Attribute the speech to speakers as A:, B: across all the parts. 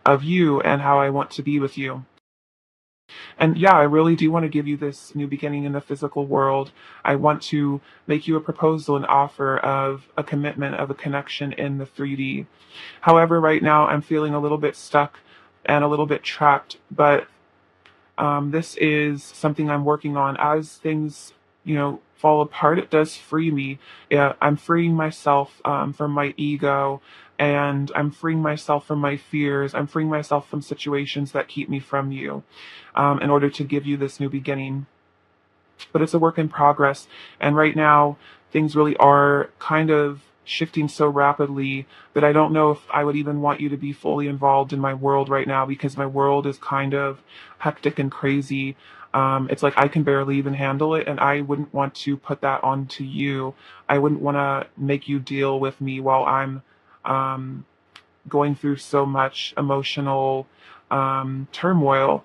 A: of you and how I want to be with you. And yeah, I really do want to give you this new beginning in the physical world. I want to make you a proposal, an offer of a commitment, of a connection in the 3D. However, right now I'm feeling a little bit stuck and a little bit trapped, but this is something I'm working on. As things, fall apart, it does free me. Yeah, I'm freeing myself from my ego, and I'm freeing myself from my fears. I'm freeing myself from situations that keep me from you, in order to give you this new beginning. But it's a work in progress, and right now things really are kind of shifting so rapidly that I don't know if I would even want you to be fully involved in my world right now, because my world is kind of hectic and crazy. It's like I can barely even handle it, and I wouldn't want to put that onto you. I wouldn't want to make you deal with me while I'm um, going through so much emotional turmoil.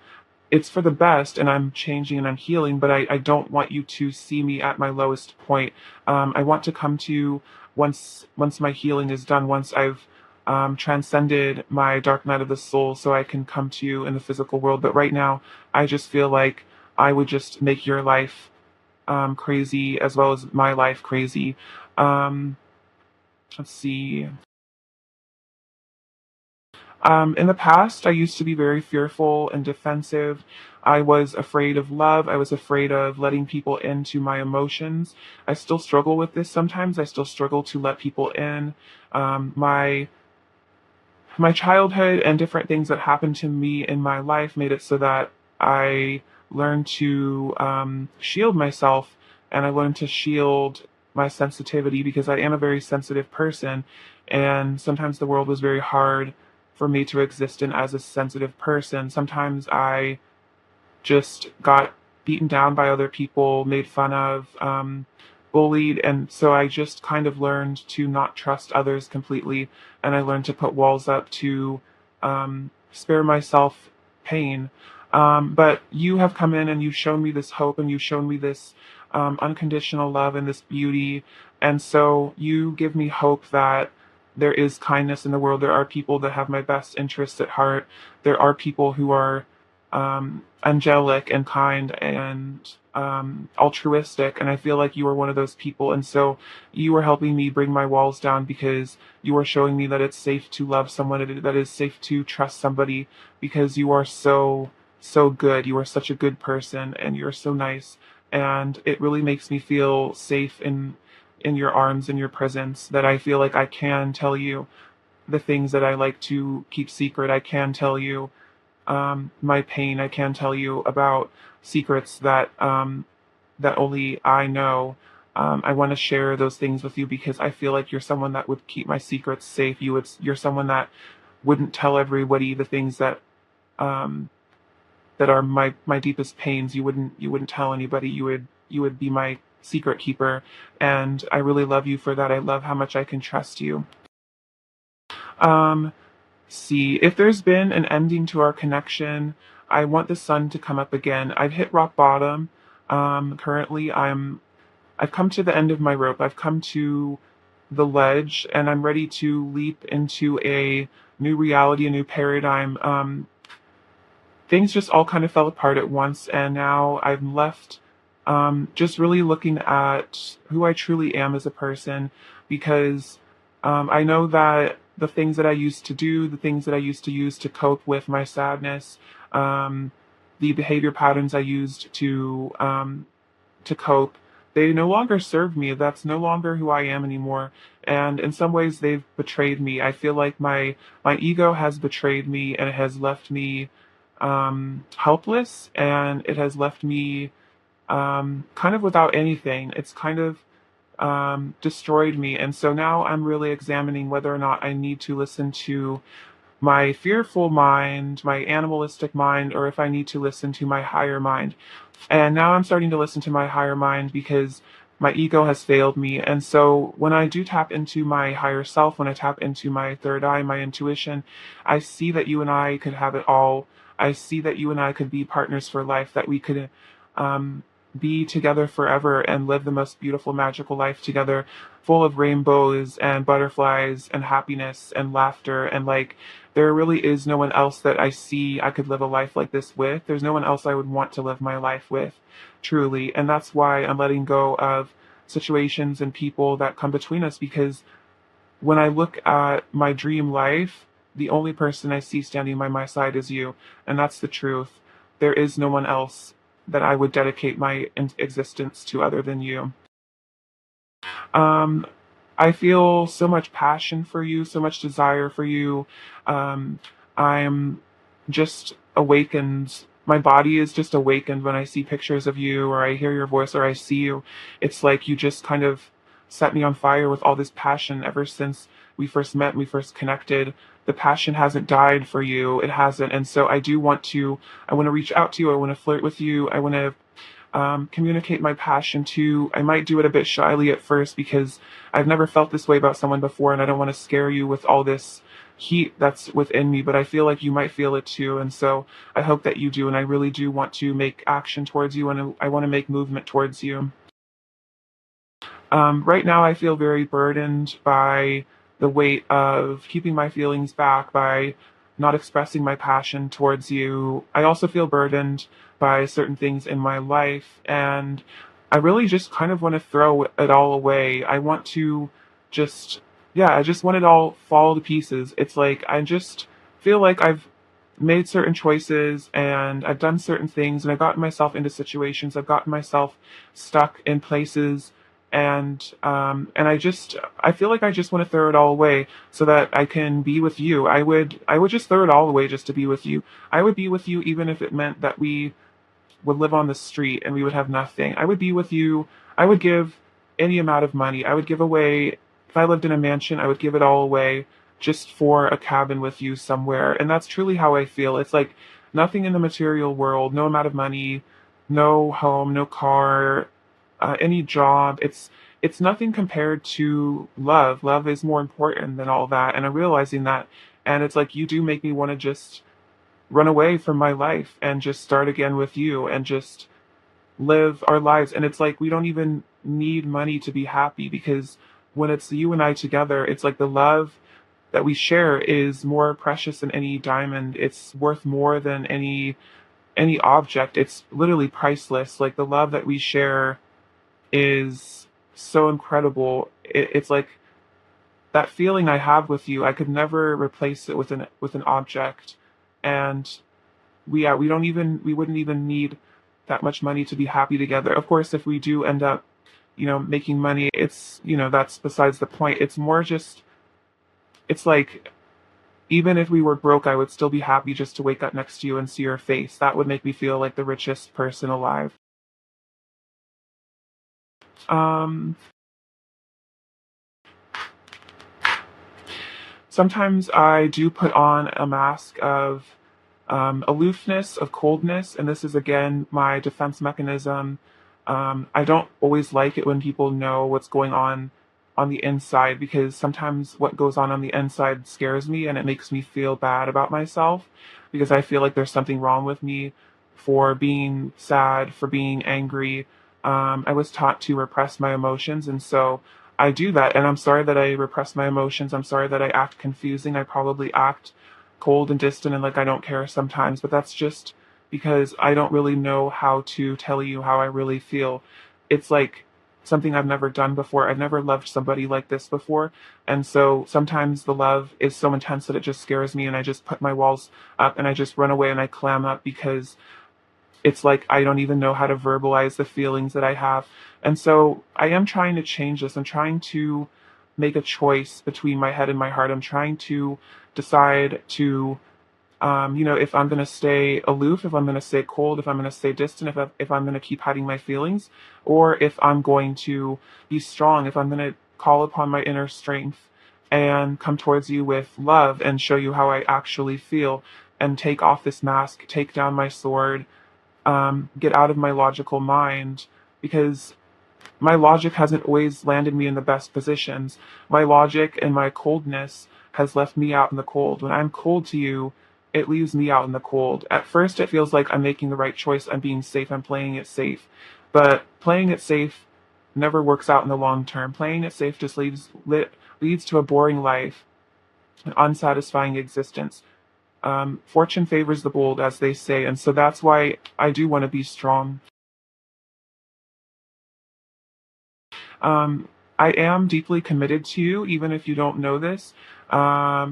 A: It's for the best, and I'm changing and I'm healing, but I don't want you to see me at my lowest point. I want to come to you once my healing is done, once I've transcended my dark night of the soul, so I can come to you in the physical world. But right now, I just feel like I would just make your life crazy as well as my life crazy. Um, let's see. In the past, I used to be very fearful and defensive. I was afraid of love. I was afraid of letting people into my emotions. I still struggle with this sometimes. I still struggle to let people in. My childhood and different things that happened to me in my life made it so that I learned to shield myself, and I learned to shield my sensitivity because I am a very sensitive person, and sometimes the world was very hard for me to exist in as a sensitive person. Sometimes I just got beaten down by other people, made fun of, bullied, and so I just kind of learned to not trust others completely, and I learned to put walls up to spare myself pain. But you have come in and you've shown me this hope, and you've shown me this unconditional love and this beauty, and so you give me hope that there is kindness in the world. There are people that have my best interests at heart. There are people who are angelic and kind and altruistic, and I feel like you are one of those people. And so you are helping me bring my walls down because you are showing me that it's safe to love someone, that it's safe to trust somebody, because you are so good. You are such a good person, and you're so nice, and it really makes me feel safe in your arms, in your presence, that I feel like I can tell you the things that I like to keep secret. I can tell you my pain. I can tell you about secrets that only I know. I want to share those things with you because I feel like you're someone that would keep my secrets safe. You're someone that wouldn't tell everybody the things um, that are my deepest pains. You wouldn't tell anybody. You would be my secret keeper, and I really love you for that. I love how much I can trust you. Um, See, if there's been an ending to our connection, I want the sun to come up again. I've hit rock bottom. Currently, I've come to the end of my rope. I've come to the ledge, and I'm ready to leap into a new reality, a new paradigm. Things just all kind of fell apart at once, and now I'm left just really looking at who I truly am as a person, because I know that the things that I used to do, the things that I used to use to cope with my sadness, um, the behavior patterns I used to cope, they no longer serve me. That's no longer who I am anymore. And in some ways, they've betrayed me. I feel like my ego has betrayed me, and it has left me helpless, and it has left me kind of without anything. It's kind of destroyed me. And so now I'm really examining whether or not I need to listen to my fearful mind, my animalistic mind, or if I need to listen to my higher mind. And now I'm starting to listen to my higher mind because my ego has failed me. And so when I do tap into my higher self, when I tap into my third eye, my intuition, I see that you and I could have it all. I see that you and I could be partners for life, that we could um, be together forever and live the most beautiful, magical life together, full of rainbows and butterflies and happiness and laughter. And like, there really is no one else that I see I could live a life like this with. There's no one else I would want to live my life with, truly. And that's why I'm letting go of situations and people that come between us, because when I look at my dream life, the only person I see standing by my side is you. And that's the truth. There is no one else that I would dedicate my existence to other than you. Um, I feel so much passion for you, so much desire for you. Um, I'm just awakened. My body is just awakened when I see pictures of you, or I hear your voice, or I see you. It's like you just kind of set me on fire with all this passion ever since we first met, we first connected. The passion hasn't died for you. It hasn't. And so I want to reach out to you. I want to flirt with you. I want to communicate my passion to. I might do it a bit shyly at first because I've never felt this way about someone before, and I don't want to scare you with all this heat that's within me, but I feel like you might feel it too. And so I hope that you do. And I really do want to make action towards you, and I want to make movement towards you. Right now, I feel very burdened by the weight of keeping my feelings back, by not expressing my passion towards you. I also feel burdened by certain things in my life, and I really just kind of want to throw it all away. I want to just, yeah, I just want it all fall to pieces. It's like I just feel like I've made certain choices and I've done certain things and I've gotten myself into situations, I've gotten myself stuck in places, and I feel like I just want to throw it all away so that I can be with you. I would just throw it all away just to be with you. I would be with you even if it meant that we would live on the street and we would have nothing. I would be with you. I would give any amount of money. I would give away, if I lived in a mansion, I would give it all away just for a cabin with you somewhere. And that's truly how I feel. It's like nothing in the material world, no amount of money, no home, no car, any job. It's nothing compared to love. Love is more important than all that. And I'm realizing that. And it's like you do make me want to just run away from my life and just start again with you and just live our lives. And it's like we don't even need money to be happy, because when it's you and I together, it's like the love that we share is more precious than any diamond. It's worth more than any object. It's literally priceless. Like the love that we share is so incredible. It's like that feeling I have with you, I could never replace it with an object. And we wouldn't even need that much money to be happy together. Of course, if we do end up, making money, it's, that's besides the point. It's more just, it's like, even if we were broke, I would still be happy just to wake up next to you and see your face. That would make me feel like the richest person alive. Um, Sometimes I do put on a mask of aloofness, of coldness, and this is again my defense mechanism. I don't always like it when people know what's going on the inside, because sometimes what goes on the inside scares me and it makes me feel bad about myself, because I feel like there's something wrong with me for being sad, for being angry. I was taught to repress my emotions, and so I do that. And I'm sorry that I repress my emotions. I'm sorry that I act confusing. I probably act cold and distant and like I don't care sometimes, but that's just because I don't really know how to tell you how I really feel. It's like something I've never done before. I've never loved somebody like this before. And so sometimes the love is so intense that it just scares me and I just put my walls up and I just run away and I clam up, because it's like I don't even know how to verbalize the feelings that I have. And so I am trying to change this. I'm trying to make a choice between my head and my heart. I'm trying to decide to, if I'm going to stay aloof, if I'm going to stay cold, if I'm going to stay distant, if I'm going to keep hiding my feelings, or if I'm going to be strong, if I'm going to call upon my inner strength and come towards you with love and show you how I actually feel and take off this mask, take down my sword, get out of my logical mind, because my logic hasn't always landed me in the best positions. My logic and my coldness has left me out in the cold. When I'm cold to you, it leaves me out in the cold. At first, it feels like I'm making the right choice. I'm being safe. I'm playing it safe. But playing it safe never works out in the long term. Playing it safe just leads to a boring life. an unsatisfying existence. Fortune favors the bold, as they say, and so that's why I do want to be strong. Um, I am deeply committed to you, even if you don't know this.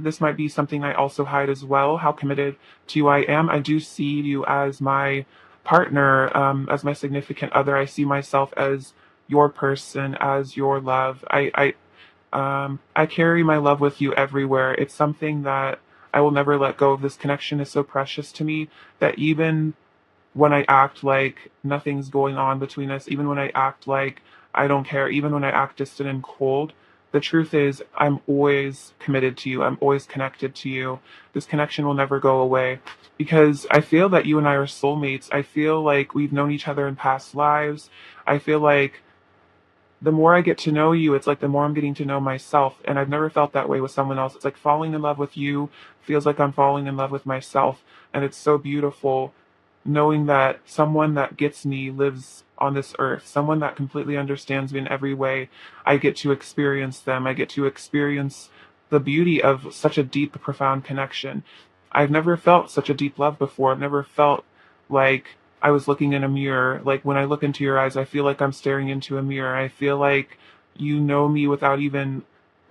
A: This might be something I also hide as well, how committed to you I am. I do see you as my partner, as my significant other. I see myself as your person, as your love. I carry my love with you everywhere. It's something that I will never let go of. This connection is so precious to me that even when I act like nothing's going on between us, even when I act like I don't care, even when I act distant and cold, the truth is I'm always committed to you. I'm always connected to you. This connection will never go away because I feel that you and I are soulmates. I feel like we've known each other in past lives. I feel like the more I get to know you, it's like the more I'm getting to know myself. And I've never felt that way with someone else. It's like falling in love with you feels like I'm falling in love with myself. And it's so beautiful knowing that someone that gets me lives on this earth, someone that completely understands me in every way. I get to experience them. I get to experience the beauty of such a deep, profound connection. I've never felt such a deep love before. I've never felt like I was looking in a mirror. Like when I look into your eyes, I feel like I'm staring into a mirror. I feel like you know me without even,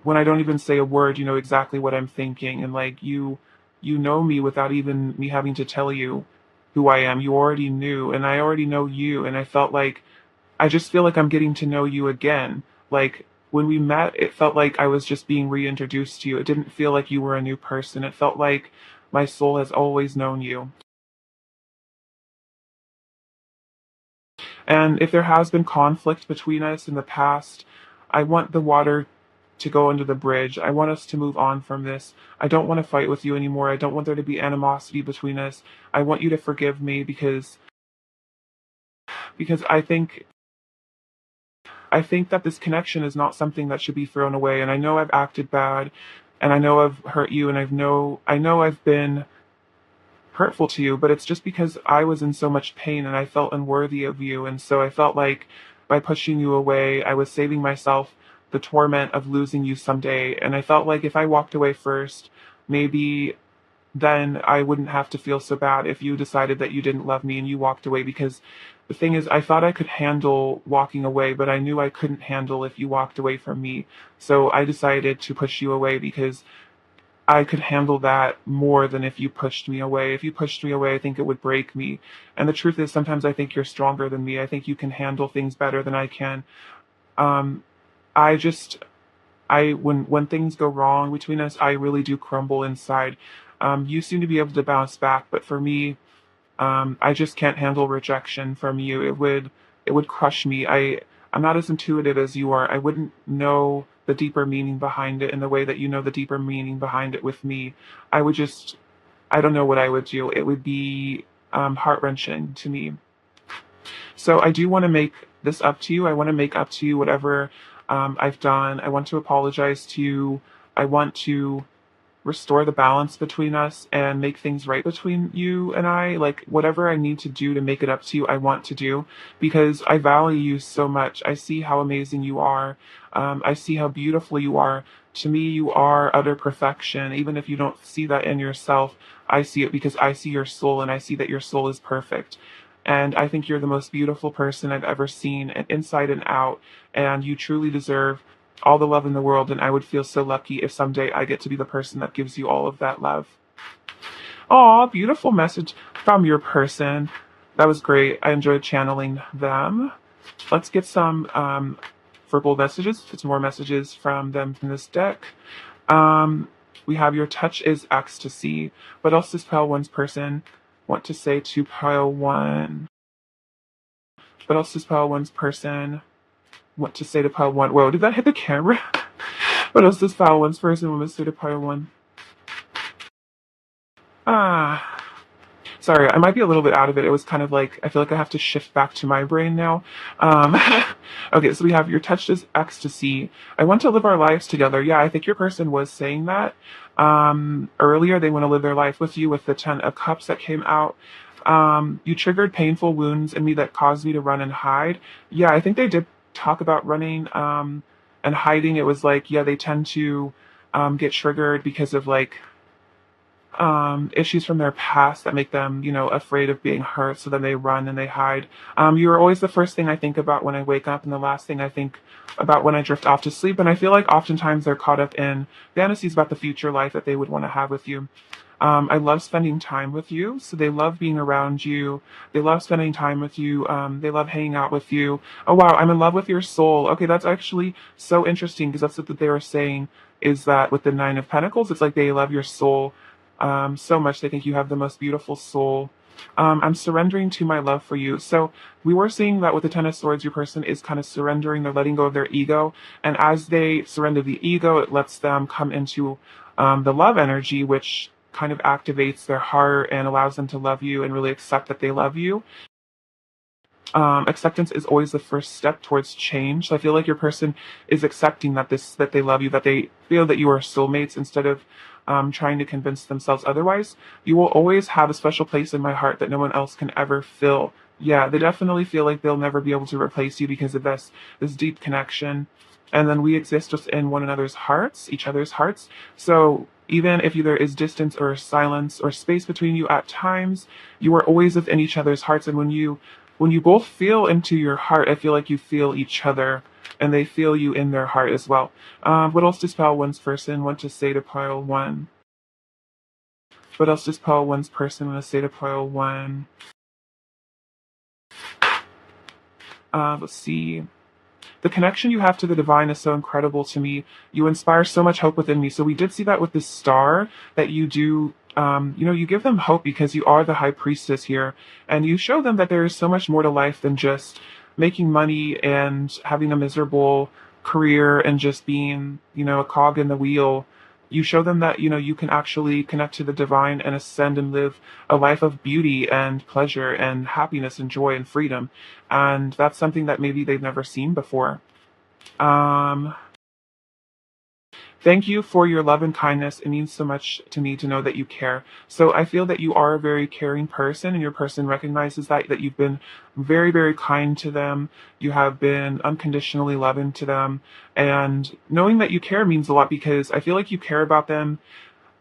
A: when I don't even say a word, you know exactly what I'm thinking. And like you know me without even me having to tell you who I am. You already knew, and I already know you. And I felt like, I just feel like I'm getting to know you again. Like when we met, it felt like I was just being reintroduced to you. It didn't feel like you were a new person. It felt like my soul has always known you. And if there has been conflict between us in the past, I want the water to go under the bridge. I want us to move on from this. I don't want to fight with you anymore. I don't want there to be animosity between us. I want you to forgive me because I think that this connection is not something that should be thrown away. And I know I've acted bad, and I know I've hurt you, and I know I've been hurtful to you, but it's just because I was in so much pain and I felt unworthy of you. And so I felt like by pushing you away, I was saving myself the torment of losing you someday. And I felt like if I walked away first, maybe then I wouldn't have to feel so bad if you decided that you didn't love me and you walked away. Because the thing is, I thought I could handle walking away, but I knew I couldn't handle if you walked away from me. So I decided to push you away because I could handle that more than if you pushed me away. If you pushed me away, I think it would break me. And the truth is, sometimes I think you're stronger than me. I think you can handle things better than I can. Um, I just, when things go wrong between us, I really do crumble inside. You seem to be able to bounce back, but for me, I just can't handle rejection from you. It would crush me. I'm not as intuitive as you are. I wouldn't know the deeper meaning behind it in the way that you know the deeper meaning behind it with me. I would just I don't know what I would do. It would be heart wrenching to me. So I do want to make this up to you. I want to make up to you whatever I've done. I want to apologize to you. I want to restore the balance between us and make things right between you and I. Like whatever I need to do to make it up to you, I want to do because I value you so much. I see how amazing you are. I see how beautiful you are. To me, you are utter perfection. Even if you don't see that in yourself, I see it because I see your soul and I see that your soul is perfect. And I think you're the most beautiful person I've ever seen, and inside and out. And you truly deserve all the love in the world, and I would feel so lucky if someday I get to be the person that gives you all of that love. Aw, beautiful message from your person. That was great. I enjoyed channeling them. Let's get some verbal messages, some more messages from them from this deck. Um, we have your touch is ecstasy. What else does pile one's person want to say to pile one? What else does pile one's person want to say to pile one? Whoa, did that hit the camera? What else does pile one's person want to say to pile one? Ah, sorry, I might be a little bit out of it. It was kind of like, I feel like I have to shift back to my brain now. Um, okay, so we have your touch is ecstasy. I want to live our lives together. Yeah, I think your person was saying that. Earlier, they want to live their life with you with the 10 of cups that came out. You triggered painful wounds in me that caused me to run and hide. Yeah, I think they did talk about running, and hiding. It was like, yeah, they tend to, get triggered because of like issues from their past that make them, afraid of being hurt. So then they run and they hide. You are always the first thing I think about when I wake up and the last thing I think about when I drift off to sleep. And I feel like oftentimes they're caught up in fantasies about the future life that they would want to have with you. I love spending time with you. So they love being around you. They love spending time with you. They love hanging out with you. Oh, wow. I'm in love with your soul. Okay. That's actually so interesting because that's what they were saying is that with the Nine of Pentacles, it's like they love your soul so much. They think you have the most beautiful soul. I'm surrendering to my love for you. So we were seeing that with the Ten of Swords, your person is kind of surrendering. They're letting go of their ego. And as they surrender the ego, it lets them come into the love energy, which kind of activates their heart and allows them to love you and really accept that they love you. Acceptance is always the first step towards change. So I feel like your person is accepting that they love you, that they feel that you are soulmates instead of trying to convince themselves otherwise. You will always have a special place in my heart that no one else can ever fill. Yeah, they definitely feel like they'll never be able to replace you because of this deep connection. And then we exist within one another's hearts, each other's hearts. So even if there is distance or silence or space between you at times, you are always within each other's hearts. And when you both feel into your heart, I feel like you feel each other and they feel you in their heart as well. What else does pile one's person want to say to pile one? What else does pile one's person want to say to pile one? Let's see. The connection you have to the divine is so incredible to me. You inspire so much hope within me. So we did see that with this star that you do. You give them hope because you are the high priestess here, and you show them that there is so much more to life than just making money and having a miserable career and just being, a cog in the wheel. You show them that, you can actually connect to the divine and ascend and live a life of beauty and pleasure and happiness and joy and freedom. And that's something that maybe they've never seen before. Um, Thank you for your love and kindness. It means so much to me to know that you care. So I feel that you are a very caring person and your person recognizes that you've been very, very kind to them. You have been unconditionally loving to them. And knowing that you care means a lot because I feel like you care about them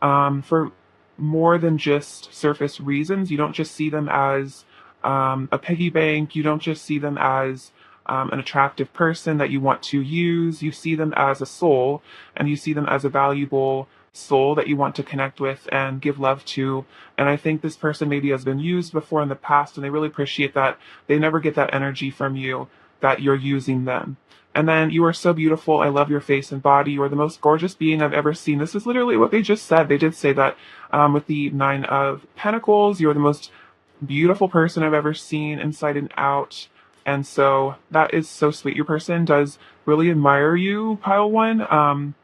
A: for more than just surface reasons. You don't just see them as a piggy bank. You don't just see them as an attractive person that you want to use. You see them as a soul, and you see them as a valuable soul that you want to connect with and give love to. And I think this person maybe has been used before in the past, and they really appreciate that. They never get that energy from you that you're using them. And then you are so beautiful. I love your face and body. You are the most gorgeous being I've ever seen. This is literally what they just said. They did say that with the Nine of Pentacles. You are the most beautiful person I've ever seen inside and out. And so that is so sweet. Your person does really admire you, pile one.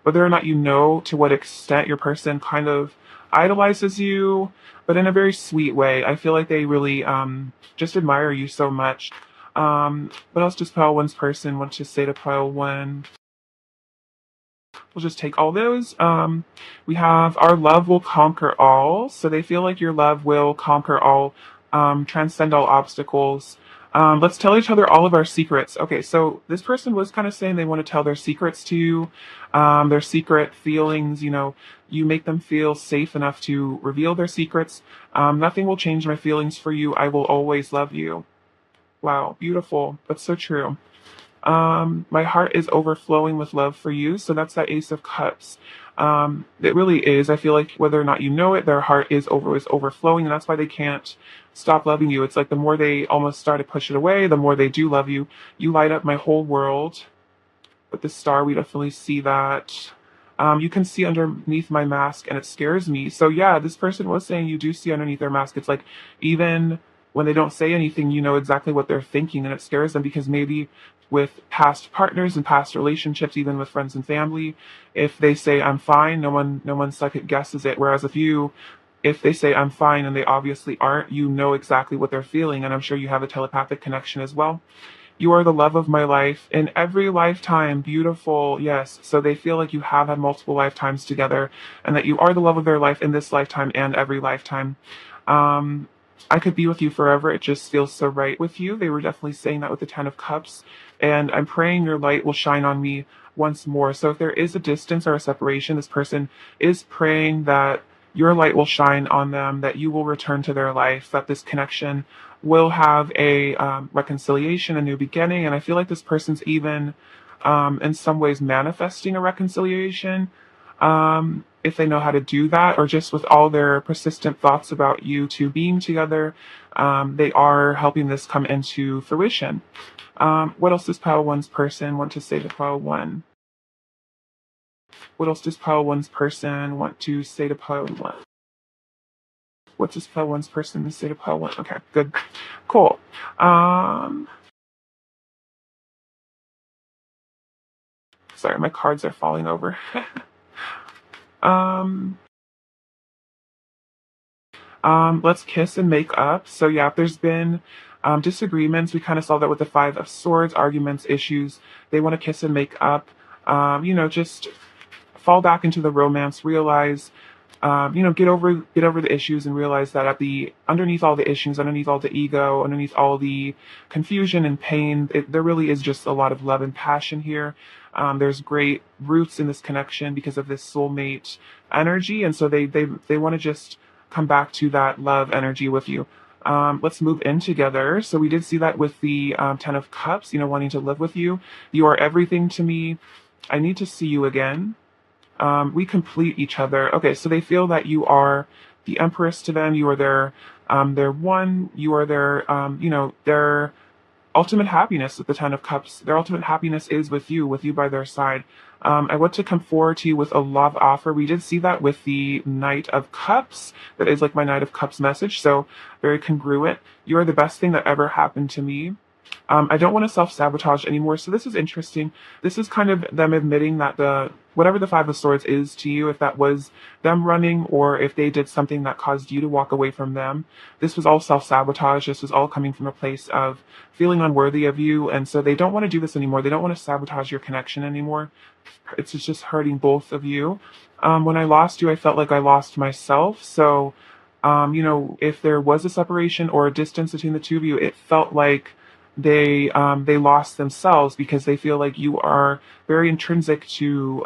A: Whether or not you know to what extent your person kind of idolizes you, but in a very sweet way. I feel like they really just admire you so much. What else does pile one's person want to say to pile one? We'll just take all those. We have our love will conquer all. So they feel like your love will conquer all, transcend all obstacles. Let's tell each other all of our secrets. Okay, so this person was kind of saying they want to tell their secrets to you, their secret feelings. You make them feel safe enough to reveal their secrets. Nothing will change my feelings for you. I will always love you. Wow, beautiful. That's so true. My heart is overflowing with love for you. So that's that Ace of Cups. It really is. I feel like whether or not you know it, their heart is overflowing, and that's why they can't stop loving you. It's like the more they almost start to push it away, the more they do love you. You light up my whole world. With this star, we definitely see that. You can see underneath my mask, and it scares me. So yeah, this person was saying you do see underneath their mask. It's like even when they don't say anything, you know exactly what they're thinking, and it scares them because maybe with past partners and past relationships, even with friends and family, if they say I'm fine, no one second guesses it. Whereas if they say I'm fine and they obviously aren't, you know exactly what they're feeling, and I'm sure you have a telepathic connection as well. You are the love of my life in every lifetime. Beautiful. Yes. So they feel like you have had multiple lifetimes together and that you are the love of their life in this lifetime and every lifetime. Um, I could be with you forever. It just feels so right with you. They were definitely saying that with the Ten of Cups. And I'm praying your light will shine on me once more. So if there is a distance or a separation, this person is praying that your light will shine on them, that you will return to their life, that this connection will have a reconciliation, a new beginning. And I feel like this person's even in some ways manifesting a reconciliation, if they know how to do that, or just with all their persistent thoughts about you two being together, they are helping this come into fruition. What else does Pile One's person want to say to Pile One? What else does Pile One's person want to say to Pile One? What does Pile One's person say to Pile One? Okay, good. Cool. Sorry, my cards are falling over. um, let's kiss and make up. So yeah, if there's been disagreements, we kind of saw that with the Five of Swords, arguments, issues. They want to kiss and make up. Just fall back into the romance, realize, get over the issues and realize that underneath all the issues, underneath all the ego, underneath all the confusion and pain, there really is just a lot of love and passion here. There's great roots in this connection because of this soulmate energy, and so they want to just come back to that love energy with you. Let's move in together. So we did see that with the Ten of Cups, wanting to live with you. You are everything to me. I need to see you again. We complete each other. Okay, so they feel that you are the Empress to them. You are their one. You are their ultimate happiness with the Ten of Cups. Their ultimate happiness is with you by their side. I want to come forward to you with a love offer. We did see that with the Knight of Cups. That is like my Knight of Cups message. So very congruent. You are the best thing that ever happened to me. I don't want to self-sabotage anymore. So this is interesting. This is kind of them admitting that whatever the Five of Swords is to you, if that was them running or if they did something that caused you to walk away from them, this was all self-sabotage. This was all coming from a place of feeling unworthy of you. And so they don't want to do this anymore. They don't want to sabotage your connection anymore. It's just hurting both of you. When I lost you, I felt like I lost myself. So, if there was a separation or a distance between the two of you, it felt like they lost themselves because they feel like you are very intrinsic to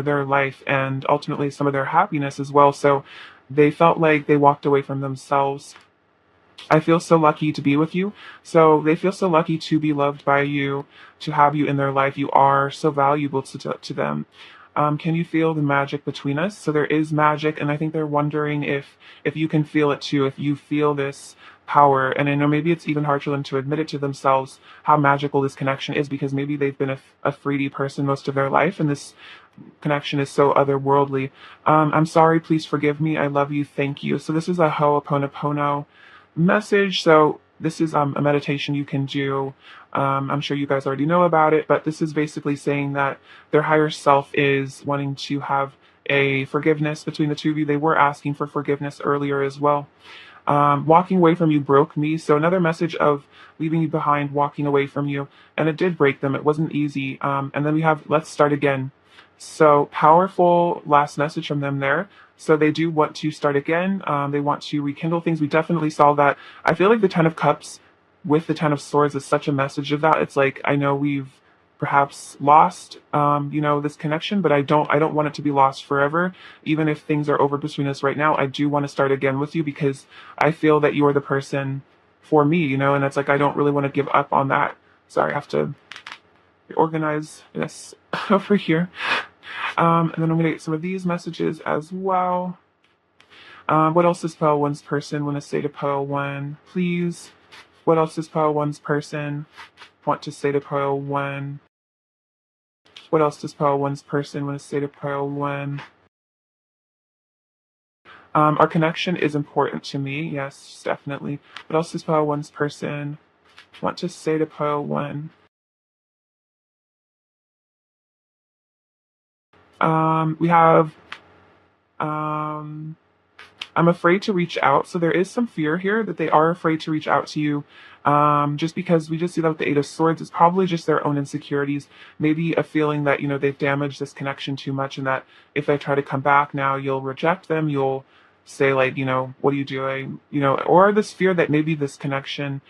A: their life and ultimately some of their happiness as well. So they felt like they walked away from themselves. I feel so lucky to be with you. So they feel so lucky to be loved by you, to have you in their life. You are so valuable to them. Can you feel the magic between us? So there is magic, and I think they're wondering if you can feel it too, if you feel this power. And I know maybe it's even hard for them to admit it to themselves how magical this connection is because maybe they've been a 3D person most of their life, and this connection is so otherworldly. I'm sorry, please forgive me. I love you. Thank you. So this is a Ho'oponopono message. So this is a meditation you can do. I'm sure you guys already know about it, but this is basically saying that their higher self is wanting to have a forgiveness between the two of you. They were asking for forgiveness earlier as well. Walking away from you broke me. So another message of leaving you behind, walking away from you. And it did break them. It wasn't easy. And then we have, let's start again. So powerful last message from them there. So they do want to start again. They want to rekindle things. We definitely saw that. I feel like the Ten of Cups with the Ten of Swords is such a message of that. It's like, I know we've perhaps lost, this connection, but I don't want it to be lost forever. Even if things are over between us right now, I do want to start again with you because I feel that you are the person for me, and it's like, I don't really want to give up on that. Sorry, I have to organize this over here. And then I'm going to get some of these messages as well. What else does Pile One's person want to say to Pile One, please? What else does Pile One's person want to say to Pile One? What else does Pile One's person want to say to Pile One? Our connection is important to me. Yes, definitely. What else does Pile One's person want to say to Pile One? We have, I'm afraid to reach out. So there is some fear here that they are afraid to reach out to you. Just because we just see that with the Eight of Swords, it's probably just their own insecurities. Maybe a feeling that, they've damaged this connection too much and that if they try to come back now, you'll reject them. You'll say like, what are you doing? Or this fear that maybe this connection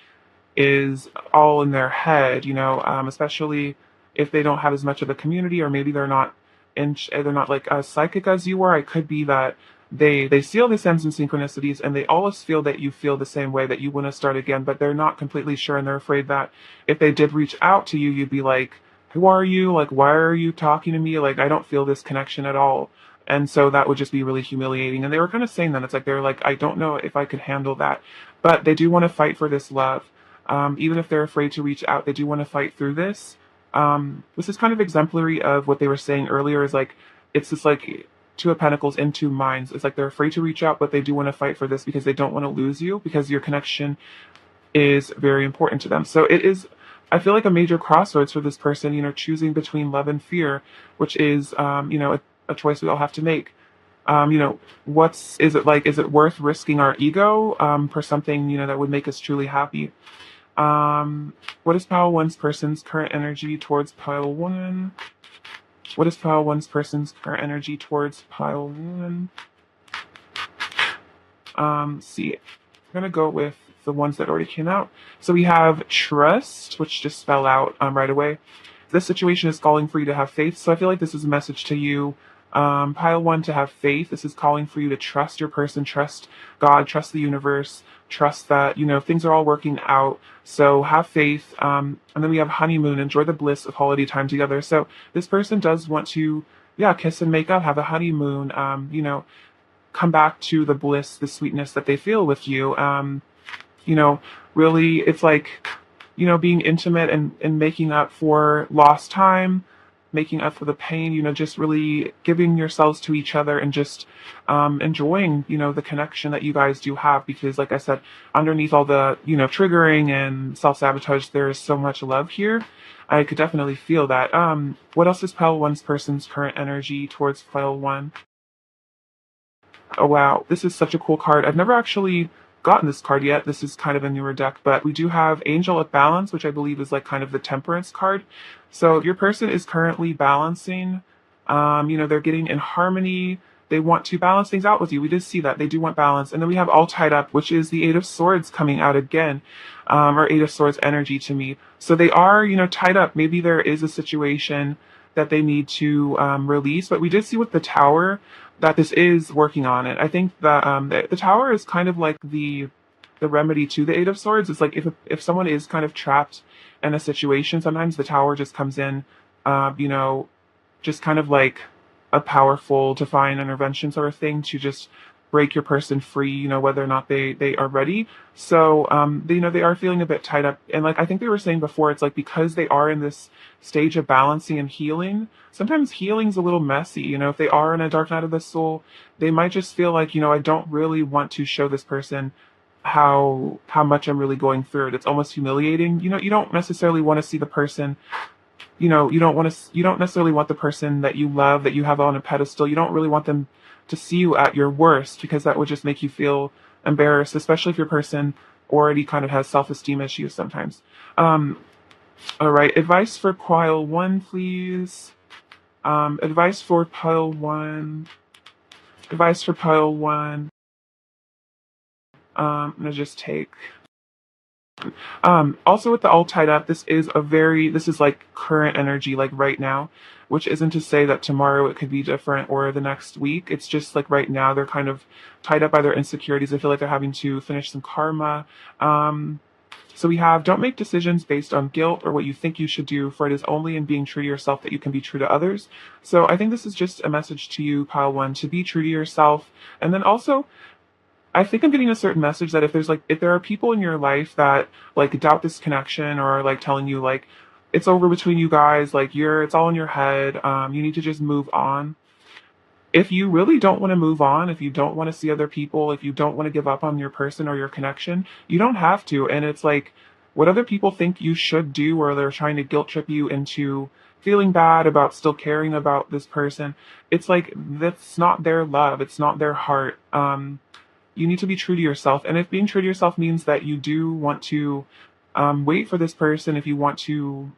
A: is all in their head, especially if they don't have as much of a community, or maybe they're not like as psychic as you are. It could be that they see all the signs and synchronicities, and they always feel that you feel the same way, that you want to start again, but they're not completely sure, and they're afraid that if they did reach out to you, you'd be like, who are you? Like, why are you talking to me? Like, I don't feel this connection at all. And so that would just be really humiliating. And they were kind of saying that. It's like, they're like, I don't know if I could handle that. But they do want to fight for this love. Even if they're afraid to reach out, they do want to fight through this. This is kind of exemplary of what they were saying earlier, is like, it's just like Two of Pentacles and Two of Minds. It's like they're afraid to reach out, but they do want to fight for this because they don't want to lose you, because your connection is very important to them. So it is, I feel like, a major crossroads for this person, choosing between love and fear, which is, a choice we all have to make. Is it worth risking our ego, for something, that would make us truly happy? What is pile one's person's current energy towards pile one? What is pile one's person's current energy towards pile one? See, I'm gonna go with the ones that already came out. So we have trust, which just fell out right away. This situation is calling for you to have faith. So I feel like this is a message to you, pile one, to have faith. This is calling for you to trust your person, trust God, trust the universe, trust that, things are all working out. So have faith. And then we have honeymoon, enjoy the bliss of holiday time together. So this person does want to, yeah, kiss and make up, have a honeymoon, come back to the bliss, the sweetness that they feel with you. Really, it's like, being intimate and making up for lost time, making up for the pain, just really giving yourselves to each other, and just enjoying, the connection that you guys do have. Because like I said, underneath all the, triggering and self-sabotage, there is so much love here. I could definitely feel that. What else is pile one's person's current energy towards pile one? Oh wow, this is such a cool card. I've never actually gotten this card yet. This is kind of a newer deck, but we do have Angel of Balance, which I believe is like kind of the Temperance card. So your person is currently balancing. They're getting in harmony. They want to balance things out with you. We did see that. They do want balance. And then we have All Tied Up, which is the Eight of Swords coming out again, or Eight of Swords energy to me. So they are, tied up. Maybe there is a situation that they need to release. But we did see with the Tower that this is working on it. I think that the Tower is kind of like the remedy to the Eight of Swords. It's like if someone is kind of trapped in a situation, sometimes the Tower just comes in, just kind of like a powerful divine intervention sort of thing to just break your person free, whether or not they are ready. So, they are feeling a bit tied up. And like I think they were saying before, it's like because they are in this stage of balancing and healing, sometimes healing's a little messy. If they are in a dark night of the soul, they might just feel like, I don't really want to show this person how much I'm really going through it. It's almost humiliating. You don't necessarily want to see the person, you don't necessarily want the person that you love, that you have on a pedestal. You don't really want them to see you at your worst, because that would just make you feel embarrassed, especially if your person already kind of has self-esteem issues sometimes. All right, advice for pile one, please. Advice for pile one. Advice for pile one. I'm gonna just take. Also with the All Tied Up, this is like current energy, like right now, which isn't to say that tomorrow it could be different, or the next week. It's just like right now they're kind of tied up by their insecurities. I feel like they're having to finish some karma. So we have, don't make decisions based on guilt or what you think you should do, for it is only in being true to yourself that you can be true to others. So I think this is just a message to you, pile one, to be true to yourself. And then also, I think I'm getting a certain message that if there are people in your life that like doubt this connection, or like telling you like it's over between you guys, like it's all in your head, you need to just move on. If you really don't want to move on, if you don't want to see other people, if you don't want to give up on your person or your connection, you don't have to. And it's like what other people think you should do, or they're trying to guilt trip you into feeling bad about still caring about this person. It's like that's not their love, it's not their heart. You need to be true to yourself. And if being true to yourself means that you do want to wait for this person, if you want to,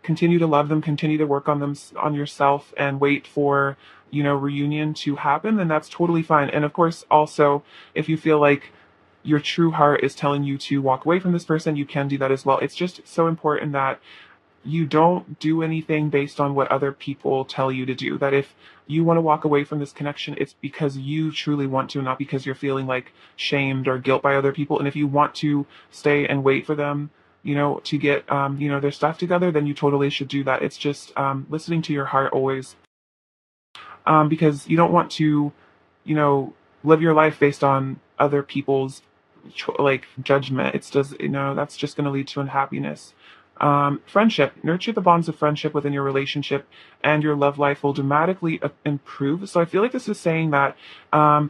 A: continue to love them, continue to work on them, on yourself, and wait for, reunion to happen, then that's totally fine. And of course, also, if you feel like your true heart is telling you to walk away from this person, you can do that as well. It's just so important that you don't do anything based on what other people tell you to do. That if you want to walk away from this connection, it's because you truly want to, not because you're feeling like shamed or guilt by other people. And if you want to stay and wait for them, to get, their stuff together, then you totally should do that. It's just listening to your heart always, because you don't want to, you know, live your life based on other people's like judgment. It's just, that's just going to lead to unhappiness. Friendship, nurture the bonds of friendship within your relationship, and your love life will dramatically improve. So I feel like this is saying that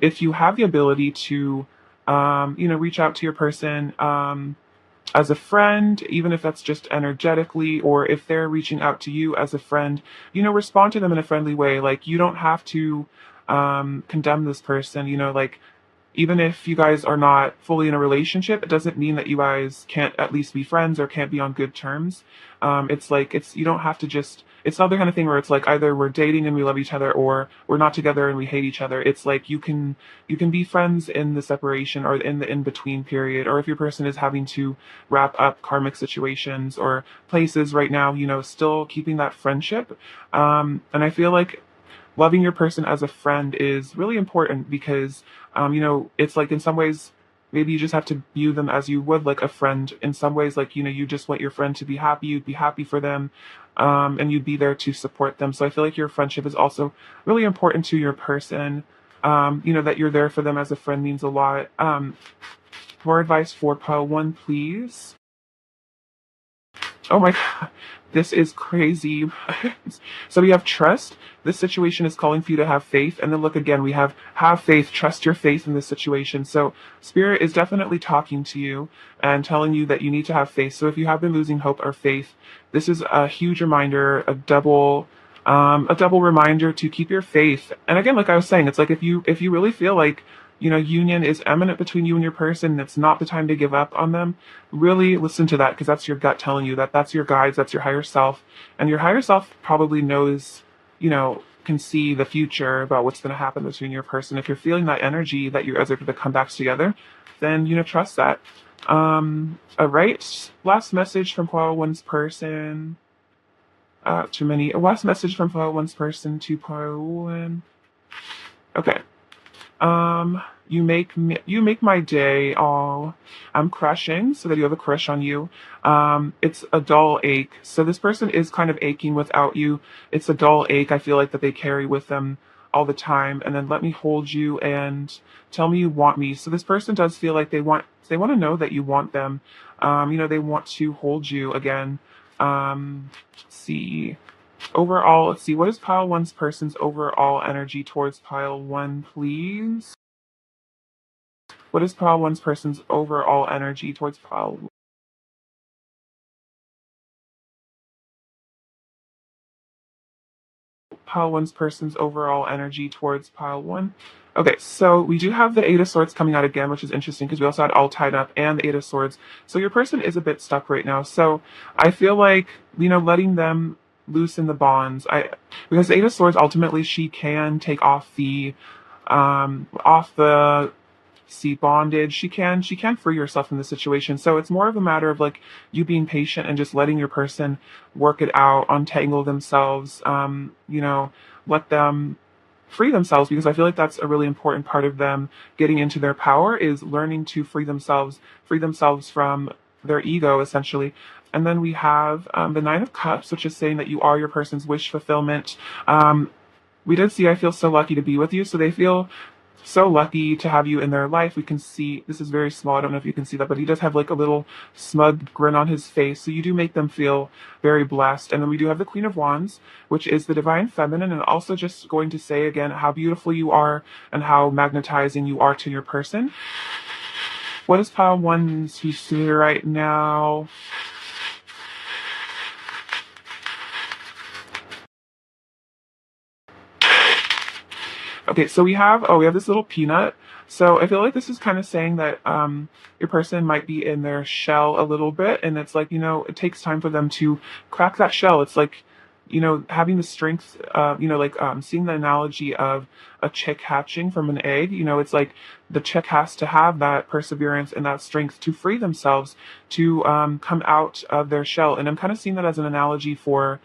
A: if you have the ability to, reach out to your person, as a friend, even if that's just energetically, or if they're reaching out to you as a friend, respond to them in a friendly way. Like, you don't have to condemn this person, like, even if you guys are not fully in a relationship, it doesn't mean that you guys can't at least be friends or can't be on good terms. It's like, you don't have to just, it's not the kind of thing where it's like either we're dating and we love each other, or we're not together and we hate each other. It's like you can be friends in the separation or in the in between period, or if your person is having to wrap up karmic situations or places right now, still keeping that friendship. And I feel like loving your person as a friend is really important because, it's like in some ways, maybe you just have to view them as you would like a friend. In some ways, like, you just want your friend to be happy, you'd be happy for them, and you'd be there to support them. So I feel like your friendship is also really important to your person. That you're there for them as a friend means a lot. More advice for pile one, please. Oh my God, this is crazy. So we have trust. This situation is calling for you to have faith. And then look again, we have faith, trust your faith in this situation. So spirit is definitely talking to you and telling you that you need to have faith. So if you have been losing hope or faith, this is a huge reminder, a double reminder to keep your faith. And again, like I was saying, it's like if you really feel like, union is imminent between you and your person, it's not the time to give up on them. Really listen to that, because that's your gut telling you that that's your guides, that's your higher self. And your higher self probably knows, can see the future about what's going to happen between your person. If you're feeling that energy that you guys are going to come back together, then, trust that. All right. Last message from Pile One's person. Too many. Last message from Pile One's person to Pile One. Okay. You make my day. Oh, I'm crushing, so that you have a crush on you. It's a dull ache. So this person is kind of aching without you. It's a dull ache, I feel like, that they carry with them all the time. And then let me hold you and tell me you want me. So this person does feel like they want to know that you want them. They want to hold you again. Let's see. Overall, let's see, what is pile one's person's overall energy towards pile one, please? What is pile one's person's overall energy towards pile one's person's overall energy towards pile one? Okay, so we do have the Eight of Swords coming out again, which is interesting because we also had all tied up and the Eight of Swords. So your person is a bit stuck right now. So I feel like, letting them loosen the bonds. Because the Eight of Swords, ultimately she can take off the bondage. She can free herself from the situation. So it's more of a matter of like you being patient and just letting your person work it out, untangle themselves, let them free themselves, because I feel like that's a really important part of them getting into their power, is learning to free themselves from their ego, essentially. And then we have the Nine of Cups, which is saying that you are your person's wish fulfillment. We did see, I feel so lucky to be with you. So they feel so lucky to have you in their life. We can see, this is very small, I don't know if you can see that, but he does have like a little smug grin on his face. So you do make them feel very blessed. And then we do have the Queen of Wands, which is the divine feminine, and also just going to say again how beautiful you are and how magnetizing you are to your person. What is pile one's who's here right now? Okay, so we have this little peanut. So I feel like this is kind of saying that your person might be in their shell a little bit, and it's like, it takes time for them to crack that shell. It's like having the strength, seeing the analogy of a chick hatching from an egg. It's like the chick has to have that perseverance and that strength to free themselves, to come out of their shell. And I'm kind of seeing that as an analogy for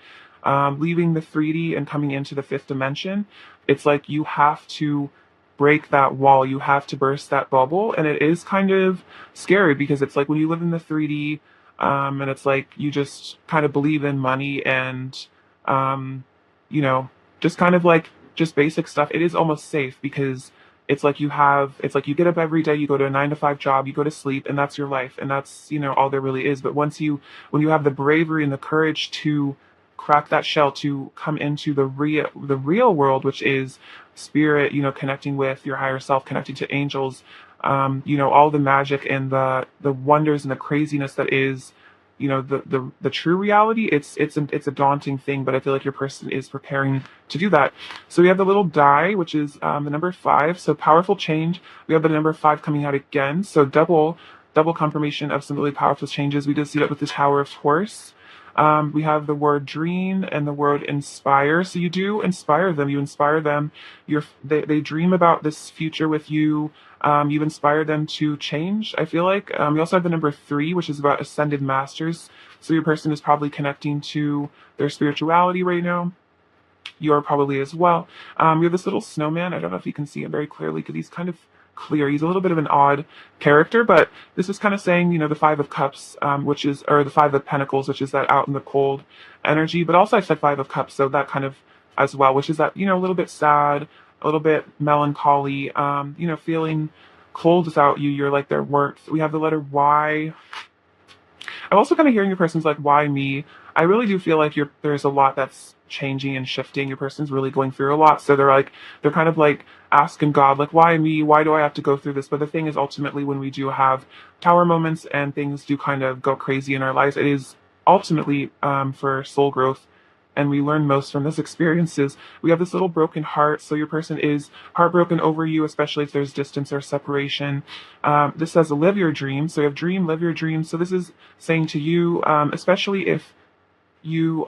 A: leaving the 3D and coming into the fifth dimension. It's like you have to break that wall, you have to burst that bubble. And it is kind of scary because it's like when you live in the 3D, and it's like you just kind of believe in money and, um, you know, just kind of like just basic stuff. It is almost safe because it's like you get up every day, you go to a 9 to 5 job, you go to sleep, and that's your life. And that's, all there really is. But when you have the bravery and the courage to crack that shell, to come into the real world, which is spirit, connecting with your higher self, connecting to angels, all the magic and the wonders and the craziness that is, the true reality. It's a daunting thing, but I feel like your person is preparing to do that. So we have the little die, which is the number 5. So powerful change. We have the number 5 coming out again. So double confirmation of some really powerful changes. We did see that with the Tower of Horse. We have the word dream and the word inspire. So you do inspire them. You inspire them. They dream about this future with you. You inspire them to change, I feel like. We also have the number 3, which is about ascended masters. So your person is probably connecting to their spirituality right now. You're probably as well. You have this little snowman. I don't know if you can see it very clearly because he's kind of clear. He's a little bit of an odd character, but this is kind of saying, the 5 of Cups, or the 5 of Pentacles, which is that out in the cold energy. But also I said 5 of Cups, so that kind of as well, which is that, a little bit sad, a little bit melancholy, feeling cold without you. You're like their worth. We have the letter Y. I'm also kind of hearing your person's like, why me? I really do feel like there's a lot that's changing and shifting. Your person's really going through a lot. So they're kind of like asking God, like, why me? Why do I have to go through this? But the thing is, ultimately, when we do have tower moments and things do kind of go crazy in our lives, it is ultimately for soul growth. And we learn most from those experiences. We have this little broken heart. So your person is heartbroken over you, especially if there's distance or separation. This says live your dreams. So you have dream, live your dreams. So this is saying to you, especially if you,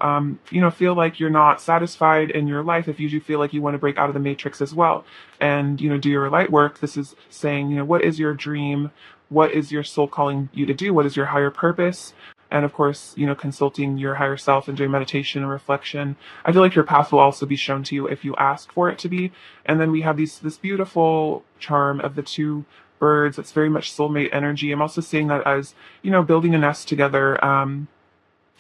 A: feel like you're not satisfied in your life, if you do feel like you want to break out of the matrix as well and, do your light work, this is saying, what is your dream? What is your soul calling you to do? What is your higher purpose? And of course, consulting your higher self and doing meditation and reflection. I feel like your path will also be shown to you if you ask for it to be. And then we have this beautiful charm of the 2 birds. It's very much soulmate energy. I'm also seeing that as, building a nest together,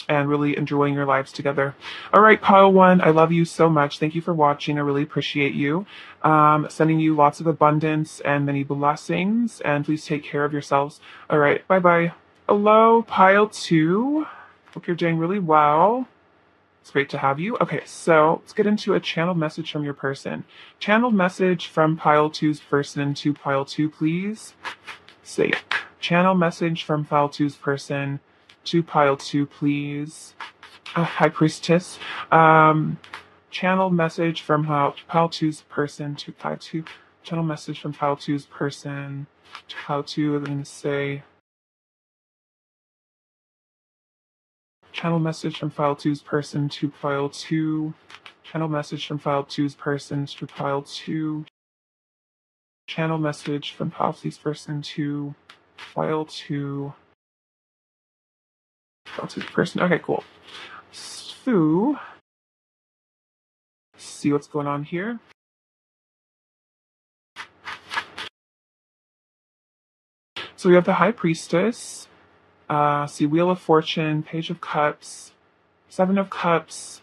A: and really enjoying your lives together. All right, pile 1, I love you so much. Thank you for watching. I really appreciate you. Sending you lots of abundance and many blessings. And please take care of yourselves. All right, bye-bye. Hello, pile 2. Hope you're doing really well. It's great to have you. Okay, so let's get into a channeled message from your person. Channeled message from pile 2's person to pile 2, please. Say channel message from pile 2's person to pile 2, please. High Priestess. Channel message from pile 2's person to pile 2. Channel message from pile 2's person to pile 2. I'm going to say channel message from pile 2's person to pile 2. Channel message from pile 2's person to pile 2. Channel message from pile 2's person to pile 2. Pile 2's person. Okay, cool. So, see what's going on here. So we have the High Priestess. See Wheel of Fortune, Page of Cups, 7 of Cups,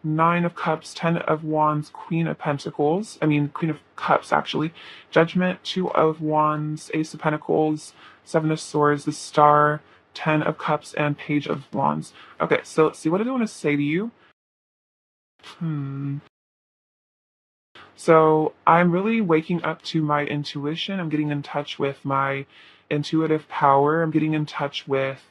A: 9 of Cups, 10 of Wands, Queen of Pentacles. Queen of Cups, actually. Judgment, 2 of Wands, Ace of Pentacles, 7 of Swords, the Star, 10 of Cups, and Page of Wands. Okay, so let's see. What do I want to say to you? So I'm really waking up to my intuition. I'm getting in touch with my intuitive power. I'm getting in touch with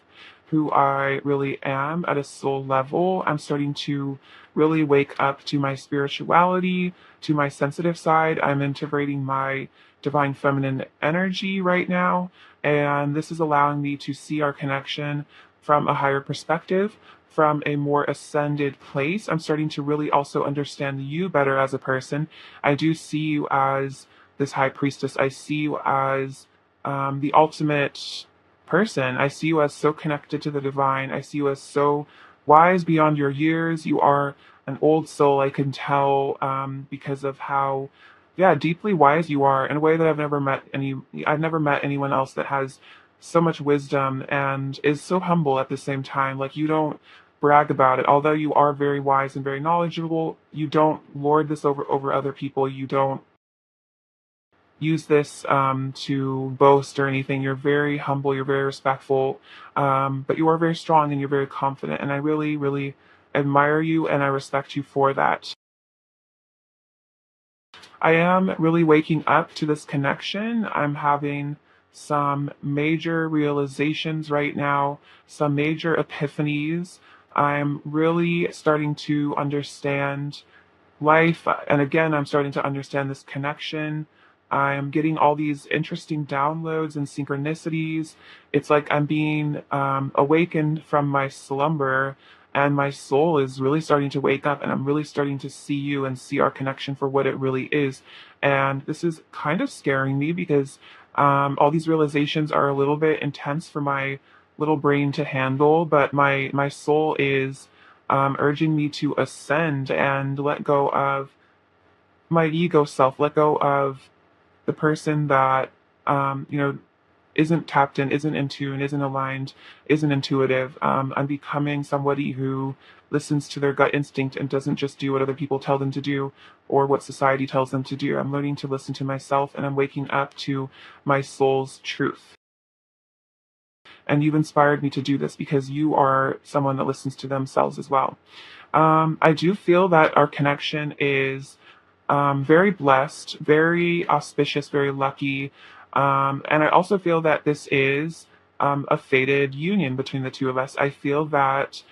A: who I really am at a soul level. I'm starting to really wake up to my spirituality, to my sensitive side. I'm integrating my divine feminine energy right now, and this is allowing me to see our connection from a higher perspective, from a more ascended place. I'm starting to really also understand you better as a person. I do see you as this high priestess. I see you as the ultimate person. I see you as so connected to the divine. I see you as so wise beyond your years. You are an old soul, I can tell, because of how, yeah, deeply wise you are in a way that I've never met anyone else that has so much wisdom and is so humble at the same time. Like, you don't brag about it. Although you are very wise and very knowledgeable, you don't lord this over other people. You don't use this to boast or anything. You're very humble, you're very respectful, but you are very strong and you're very confident. And I really, really admire you and I respect you for that. I am really waking up to this connection. I'm having some major realizations right now, some major epiphanies. I'm really starting to understand life. And again, I'm starting to understand this connection. I'm getting all these interesting downloads and synchronicities. It's like I'm being awakened from my slumber, and my soul is really starting to wake up, and I'm really starting to see you and see our connection for what it really is. And this is kind of scaring me because all these realizations are a little bit intense for my little brain to handle, but my soul is urging me to ascend and let go of my ego self, let go of the person that, isn't tapped in, isn't in tune, isn't aligned, isn't intuitive. I'm becoming somebody who listens to their gut instinct and doesn't just do what other people tell them to do or what society tells them to do. I'm learning to listen to myself and I'm waking up to my soul's truth. And you've inspired me to do this because you are someone that listens to themselves as well. I do feel that our connection is very blessed, very auspicious, very lucky. And I also feel that this is a fated union between the two of us. I feel that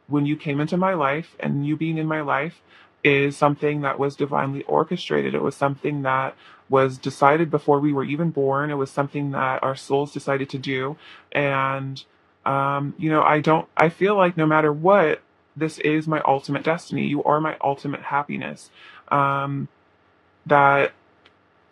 A: when you came into my life and you being in my life is something that was divinely orchestrated. It was something that was decided before we were even born. It was something that our souls decided to do. And, I feel like no matter what, this is my ultimate destiny. You are my ultimate happiness. Um, that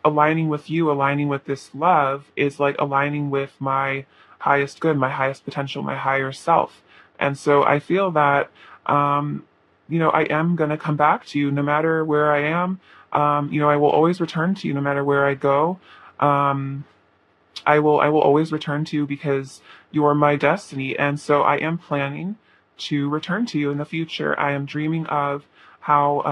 A: aligning with you, aligning with this love is like aligning with my highest good, my highest potential, my higher self. And so I feel that, I am going to come back to you no matter where I am. I will always return to you no matter where I go. Um, I will always return to you because you are my destiny. And so I am planning to return to you in the future. I am dreaming of how,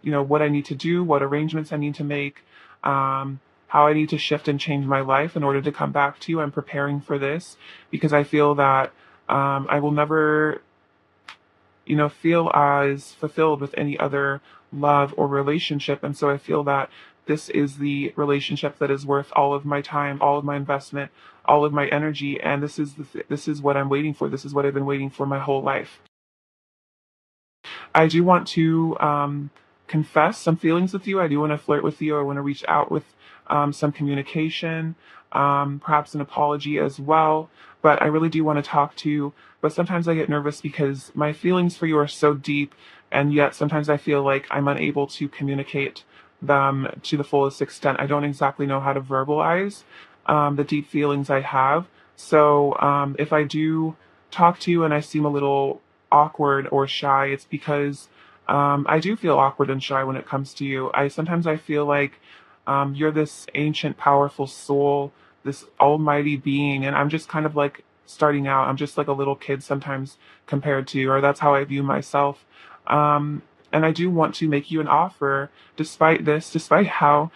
A: what I need to do, what arrangements I need to make, how I need to shift and change my life in order to come back to you. I'm preparing for this because I feel that I will never feel as fulfilled with any other love or relationship. And so I feel that this is the relationship that is worth all of my time, all of my investment, all of my energy. And this is what I'm waiting for. This is what I've been waiting for my whole life. I do want to confess some feelings with you. I do want to flirt with you. I want to reach out with some communication, perhaps an apology as well. But I really do want to talk to you. But sometimes I get nervous because my feelings for you are so deep, and yet sometimes I feel like I'm unable to communicate them to the fullest extent. I don't exactly know how to verbalize the deep feelings I have. So if I do talk to you and I seem a little awkward or shy, it's because I do feel awkward and shy when it comes to you. I feel like you're this ancient, powerful soul, this almighty being, and I'm just kind of like starting out. I'm just like a little kid sometimes compared to you, or that's how I view myself. And I do want to make you an offer, despite this, despite how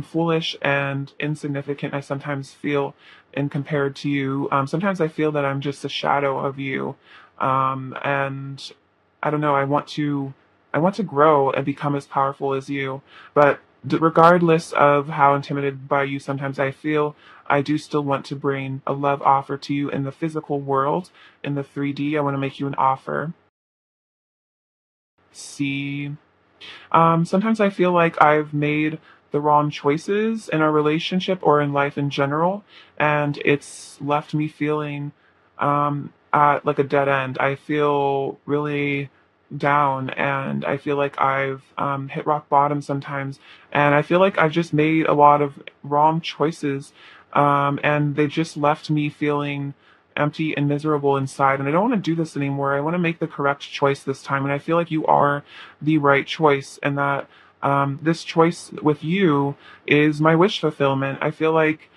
A: foolish and insignificant I sometimes feel in compared to you. Sometimes I feel that I'm just a shadow of you, and I don't know. I want to grow and become as powerful as you, but regardless of how intimidated by you sometimes I feel, I do still want to bring a love offer to you in the physical world, in the 3D. I want to make you an offer. See, sometimes I feel like I've made the wrong choices in our relationship or in life in general, and it's left me feeling at like a dead end. I feel really down, and I feel like I've hit rock bottom sometimes, and I feel like I've just made a lot of wrong choices, and they just left me feeling empty and miserable inside, and I don't want to do this anymore. I want to make the correct choice this time, and I feel like you are the right choice, and that this choice with you is my wish fulfillment. I feel like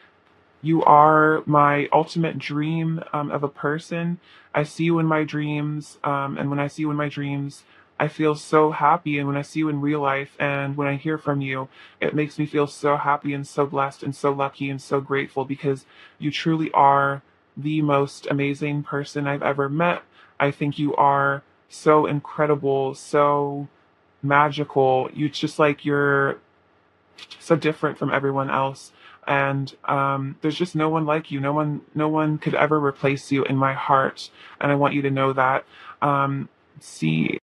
A: you are my ultimate dream of a person. I see you in my dreams, and when I see you in my dreams, I feel so happy. And when I see you in real life and when I hear from you, it makes me feel so happy and so blessed and so lucky and so grateful because you truly are the most amazing person I've ever met. I think you are so incredible, so magical. You just like you're so different from everyone else, and there's just no one like you. No one could ever replace you in my heart, and I want you to know that. See,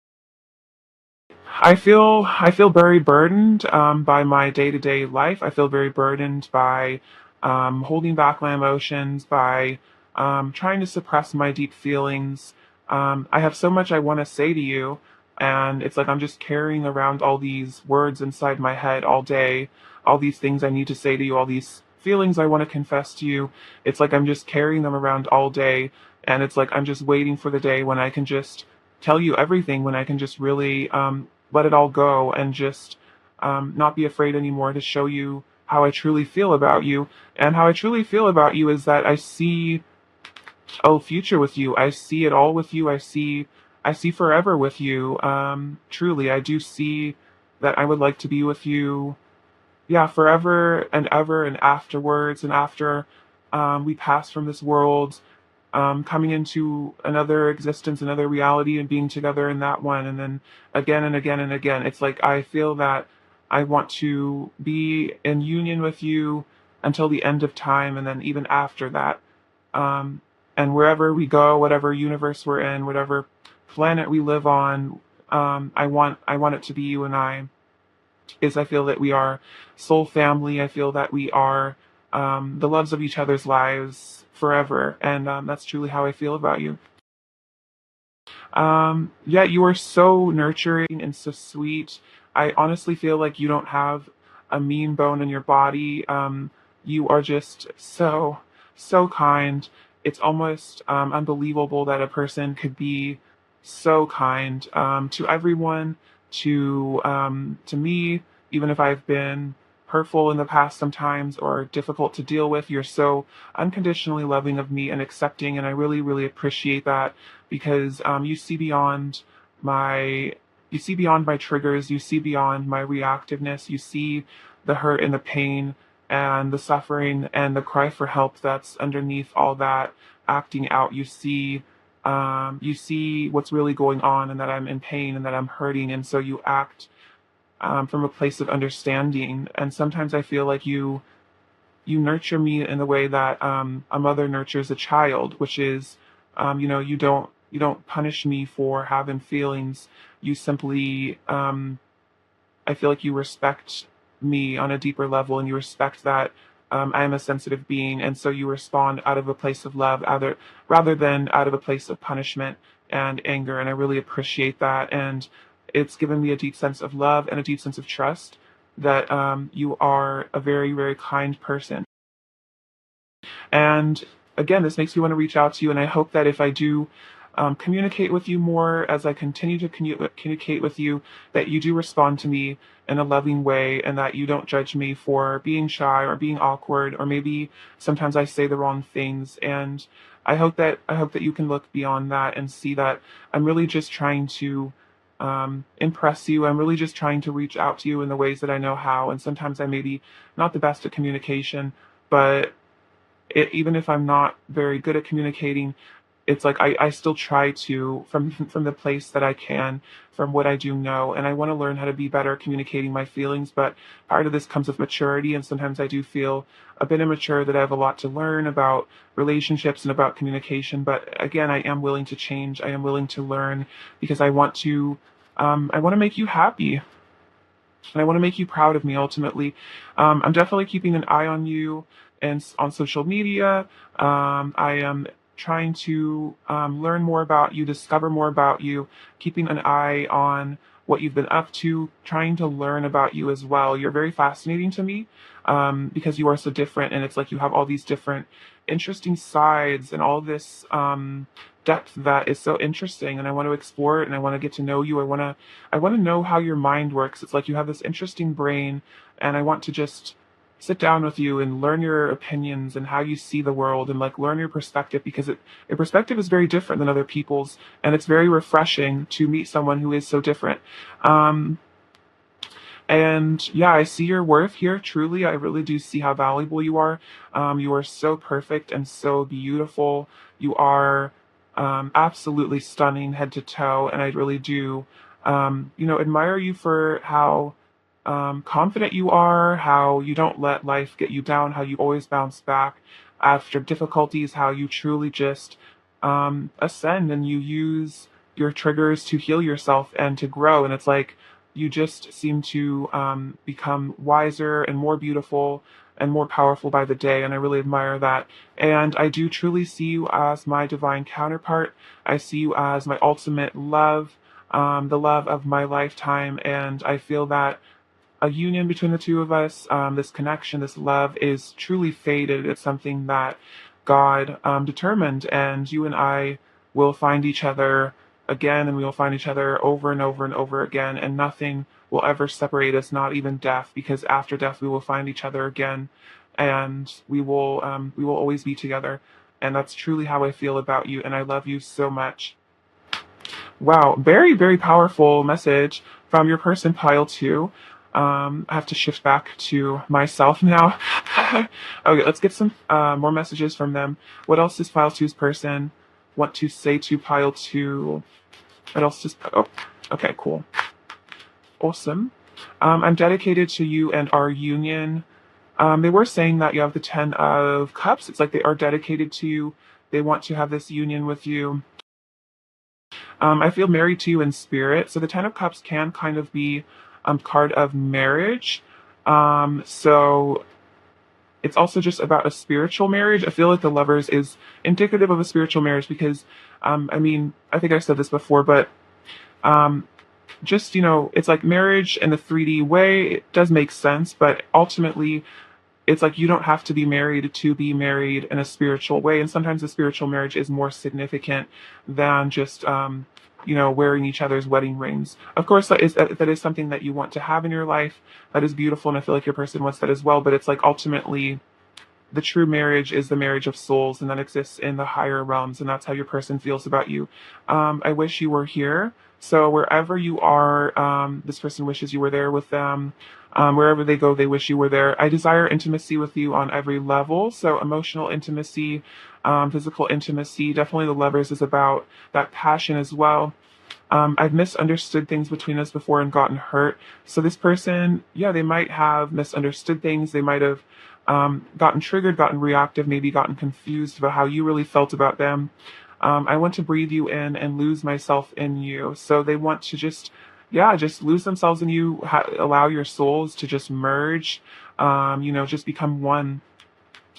A: I feel very burdened by my day-to-day life. I feel very burdened by holding back my emotions, by trying to suppress my deep feelings. I have so much I want to say to you, and it's like I'm just carrying around all these words inside my head all day, all these things I need to say to you, all these feelings I want to confess to you. It's like I'm just carrying them around all day, and it's like I'm just waiting for the day when I can just tell you everything, when I can just really let it all go and just not be afraid anymore to show you how I truly feel about you. And how I truly feel about you is that I see a future with you. I see it all with you. I see forever with you. Truly, I do see that I would like to be with you, yeah, forever and ever and afterwards and after we pass from this world, coming into another existence, another reality, and being together in that one, and then again and again and again. It's like I feel that I want to be in union with you until the end of time, and then even after that. Um, and wherever we go, whatever universe we're in, whatever planet we live on, I want it to be you and I. Is I feel that we are soul family. I feel that we are the loves of each other's lives forever, and that's truly how I feel about you. Yeah, you are so nurturing and so sweet. I honestly feel like you don't have a mean bone in your body. You are just so kind. It's almost unbelievable that a person could be so kind to everyone, to me, even if I've been hurtful in the past sometimes or difficult to deal with. You're so unconditionally loving of me and accepting, and I really, really appreciate that because my you see beyond my triggers, you see beyond my reactiveness, you see the hurt and the pain and the suffering and the cry for help that's underneath all that acting out. You see what's really going on, and that I'm in pain and that I'm hurting, and so you act from a place of understanding. And sometimes I feel like you nurture me in the way that a mother nurtures a child, which is, you don't punish me for having feelings. You simply, I feel like you respect me on a deeper level, and you respect that I am a sensitive being, and so you respond out of a place of love, rather than out of a place of punishment and anger. And I really appreciate that, and it's given me a deep sense of love and a deep sense of trust that you are a very, very kind person. And again, this makes me want to reach out to you. And I hope that if I do communicate with you more, as I continue to communicate with you, that you do respond to me in a loving way, and that you don't judge me for being shy or being awkward, or maybe sometimes I say the wrong things. And I hope that you can look beyond that and see that I'm really just trying to impress you. I'm really just trying to reach out to you in the ways that I know how. And sometimes I may be not the best at communication, but even if I'm not very good at communicating, it's like I still try to from the place that I can, from what I do know, and I want to learn how to be better at communicating my feelings. But part of this comes with maturity, and sometimes I do feel a bit immature, that I have a lot to learn about relationships and about communication. But again, I am willing to change. I am willing to learn because I want to make you happy, and I want to make you proud of me ultimately. I'm definitely keeping an eye on you and on social media. I am trying to learn more about you, discover more about you, keeping an eye on what you've been up to, trying to learn about you as well. You're very fascinating to me because you are so different, and it's like you have all these different interesting sides and all this depth that is so interesting, and I want to explore it, and I want to get to know you. I want to know how your mind works. It's like you have this interesting brain, and I want to just sit down with you and learn your opinions and how you see the world, and like learn your perspective, because your perspective is very different than other people's, and it's very refreshing to meet someone who is so different. Um, and yeah, I see your worth here. Truly, I really do see how valuable you are. You are so perfect and so beautiful. You are absolutely stunning head to toe, and I really do, admire you for how confident you are, how you don't let life get you down, how you always bounce back after difficulties, how you truly just ascend, and you use your triggers to heal yourself and to grow. And it's like you just seem to become wiser and more beautiful and more powerful by the day. And I really admire that. And I do truly see you as my divine counterpart. I see you as my ultimate love, the love of my lifetime. And I feel that a union between the two of us, this connection, this love is truly fated. It's something that God determined, and you and I will find each other again, and we will find each other over and over and over again, and nothing will ever separate us, not even death, because after death we will find each other again, and we will always be together. And that's truly how I feel about you, and I love you so much. Wow, very, very powerful message from your person, pile two. I have to shift back to myself now. Okay, let's get some more messages from them. What else does pile two's person want to say to pile two? What else does, oh, okay, cool. Awesome. I'm dedicated to you and our union. They were saying that you have the Ten of Cups. It's like they are dedicated to you. They want to have this union with you. I feel married to you in spirit. So the Ten of Cups can kind of be card of marriage. So it's also just about a spiritual marriage. I feel like the Lovers is indicative of a spiritual marriage because, I think I said this before, but um, just, it's like marriage in the 3D way. It does make sense, but ultimately, it's like you don't have to be married in a spiritual way. And sometimes a spiritual marriage is more significant than just, wearing each other's wedding rings. Of course, that is something that you want to have in your life. That is beautiful, and I feel like your person wants that as well. But it's like ultimately, the true marriage is the marriage of souls, and that exists in the higher realms, and that's how your person feels about you. I wish you were here. So wherever you are, this person wishes you were there with them. Wherever they go, they wish you were there. I desire intimacy with you on every level. So emotional intimacy, physical intimacy. Definitely the Lovers is about that passion as well. I've misunderstood things between us before and gotten hurt. So this person, yeah, they might have misunderstood things. They might have gotten triggered, gotten reactive, maybe gotten confused about how you really felt about them. I want to breathe you in and lose myself in you. So they want to just lose themselves in you, allow your souls to just merge, just become one.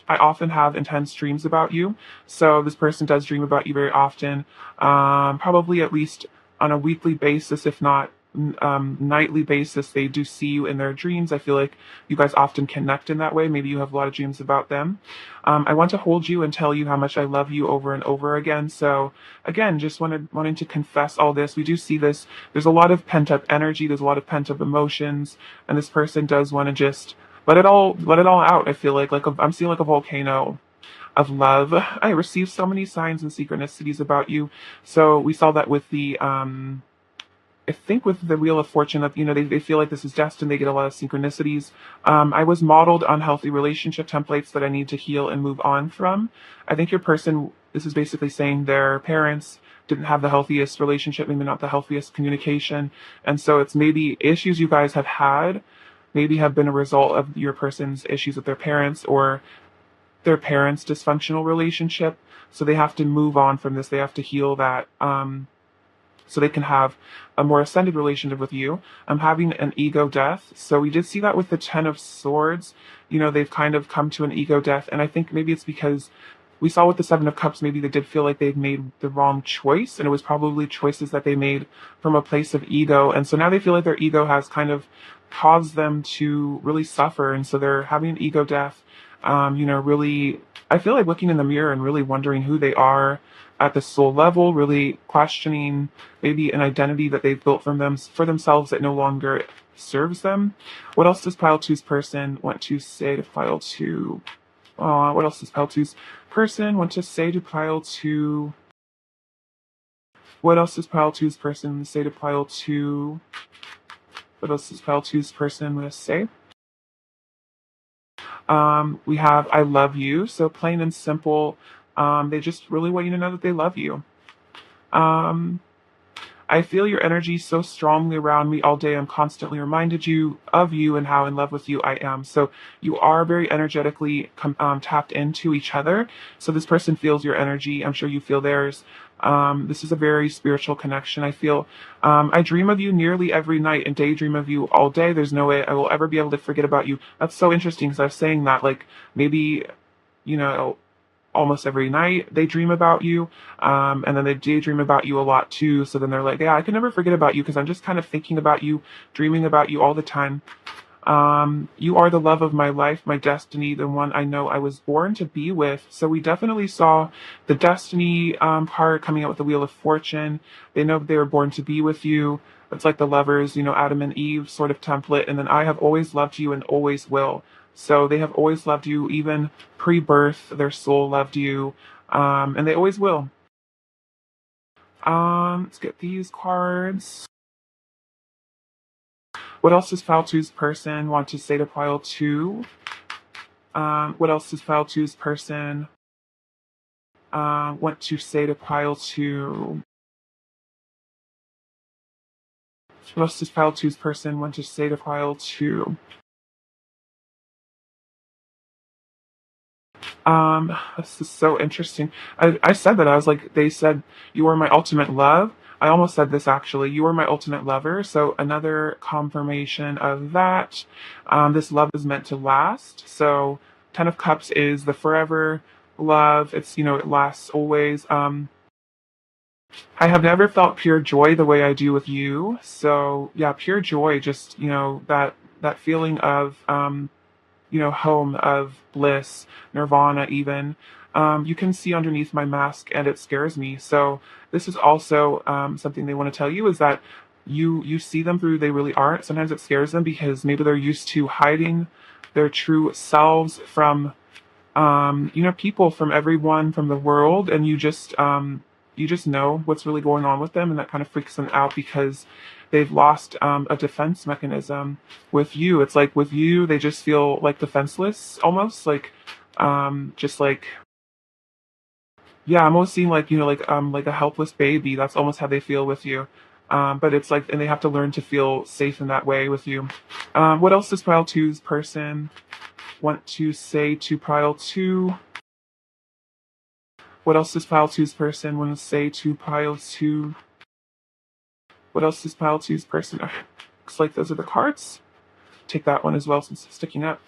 A: I often have intense dreams about you. So this person does dream about you very often, probably at least on a weekly basis, if not nightly basis. They do see you in their dreams. I feel like you guys often connect in that way. Maybe you have a lot of dreams about them. I want to hold you and tell you how much I love you over and over again. So again, just wanting to confess all this. We do see this. There's a lot of pent up energy. There's a lot of pent up emotions, and this person does want to just let it all out. I feel like I'm seeing like a volcano of love. I received so many signs and synchronicities about you. So we saw that with the I think with the Wheel of Fortune, that they feel like this is destined. They get a lot of synchronicities. I was modeled unhealthy relationship templates that I need to heal and move on from. I think your person This is basically saying their parents didn't have the healthiest relationship, maybe not the healthiest communication. And so it's maybe issues you guys have had, maybe have been a result of your person's issues with their parents or their parents' dysfunctional relationship. So they have to move on from this. They have to heal that. So they can have a more ascended relationship with you. I'm having an ego death. So we did see that with the Ten of Swords. You know, they've kind of come to an ego death. And I think maybe it's because we saw with the Seven of Cups, maybe they did feel like they'd made the wrong choice. And it was probably choices that they made from a place of ego. And so now they feel like their ego has kind of caused them to really suffer. And so they're having an ego death. Really, I feel like looking in the mirror and really wondering who they are at the soul level, really questioning maybe an identity that they've built for themselves that no longer serves them. What else does pile two's person want to say to pile two? What else does pile two's person want to say to pile two? What else does pile two's person say to pile two? What else does pile two's person want to say? We have I love you. So plain and simple. They just really want you to know that they love you. Um, I feel your energy so strongly around me all day. I'm constantly reminded of you and how in love with you I am. So you are very energetically tapped into each other. So this person feels your energy. I'm sure you feel theirs. This is a very spiritual connection. I feel I dream of you nearly every night and daydream of you all day. There's no way I will ever be able to forget about you. That's so interesting because I was saying that like maybe, you know, almost every night they dream about you, and then they daydream about you a lot too. So then they're like, yeah, I can never forget about you because I'm just kind of thinking about you, dreaming about you all the time. You are the love of my life, my destiny, the one I know I was born to be with. So we definitely saw the destiny part coming out with the Wheel of Fortune. They know they were born to be with you. It's like the lovers, Adam and Eve sort of template. And then I have always loved you and always will. So they have always loved you, even pre-birth. Their soul loved you, and they always will. Let's get these cards. What else does Pile Two's person want to say to Pile Two? What else does Pile Two's person want to say to Pile Two? What else does Pile Two's person want to say to Pile Two? This is so interesting. I said that. I was like, they said, you are my ultimate love. I almost said this actually. You are my ultimate lover. So another confirmation of that. This love is meant to last. So Ten of Cups is the forever love. It's, it lasts always. I have never felt pure joy the way I do with you. So yeah, pure joy, just, that feeling of, home, of bliss, nirvana even. You can see underneath my mask and it scares me. So this is also something they want to tell you is that you see them through who they really aren't. Sometimes it scares them because maybe they're used to hiding their true selves from people, from everyone, from the world, and you just know what's really going on with them, and that kind of freaks them out because they've lost a defense mechanism with you. It's like with you, they just feel like defenseless, almost just like, yeah, I'm almost seeing like a helpless baby. That's almost how they feel with you. But it's like, and they have to learn to feel safe in that way with you. What else does Pile Two's person want to say to Pile Two? What else does Pile Two's person want to say to Pile Two? What else does Pile Two's person? Looks like those are the cards. Take that one as well since it's sticking up.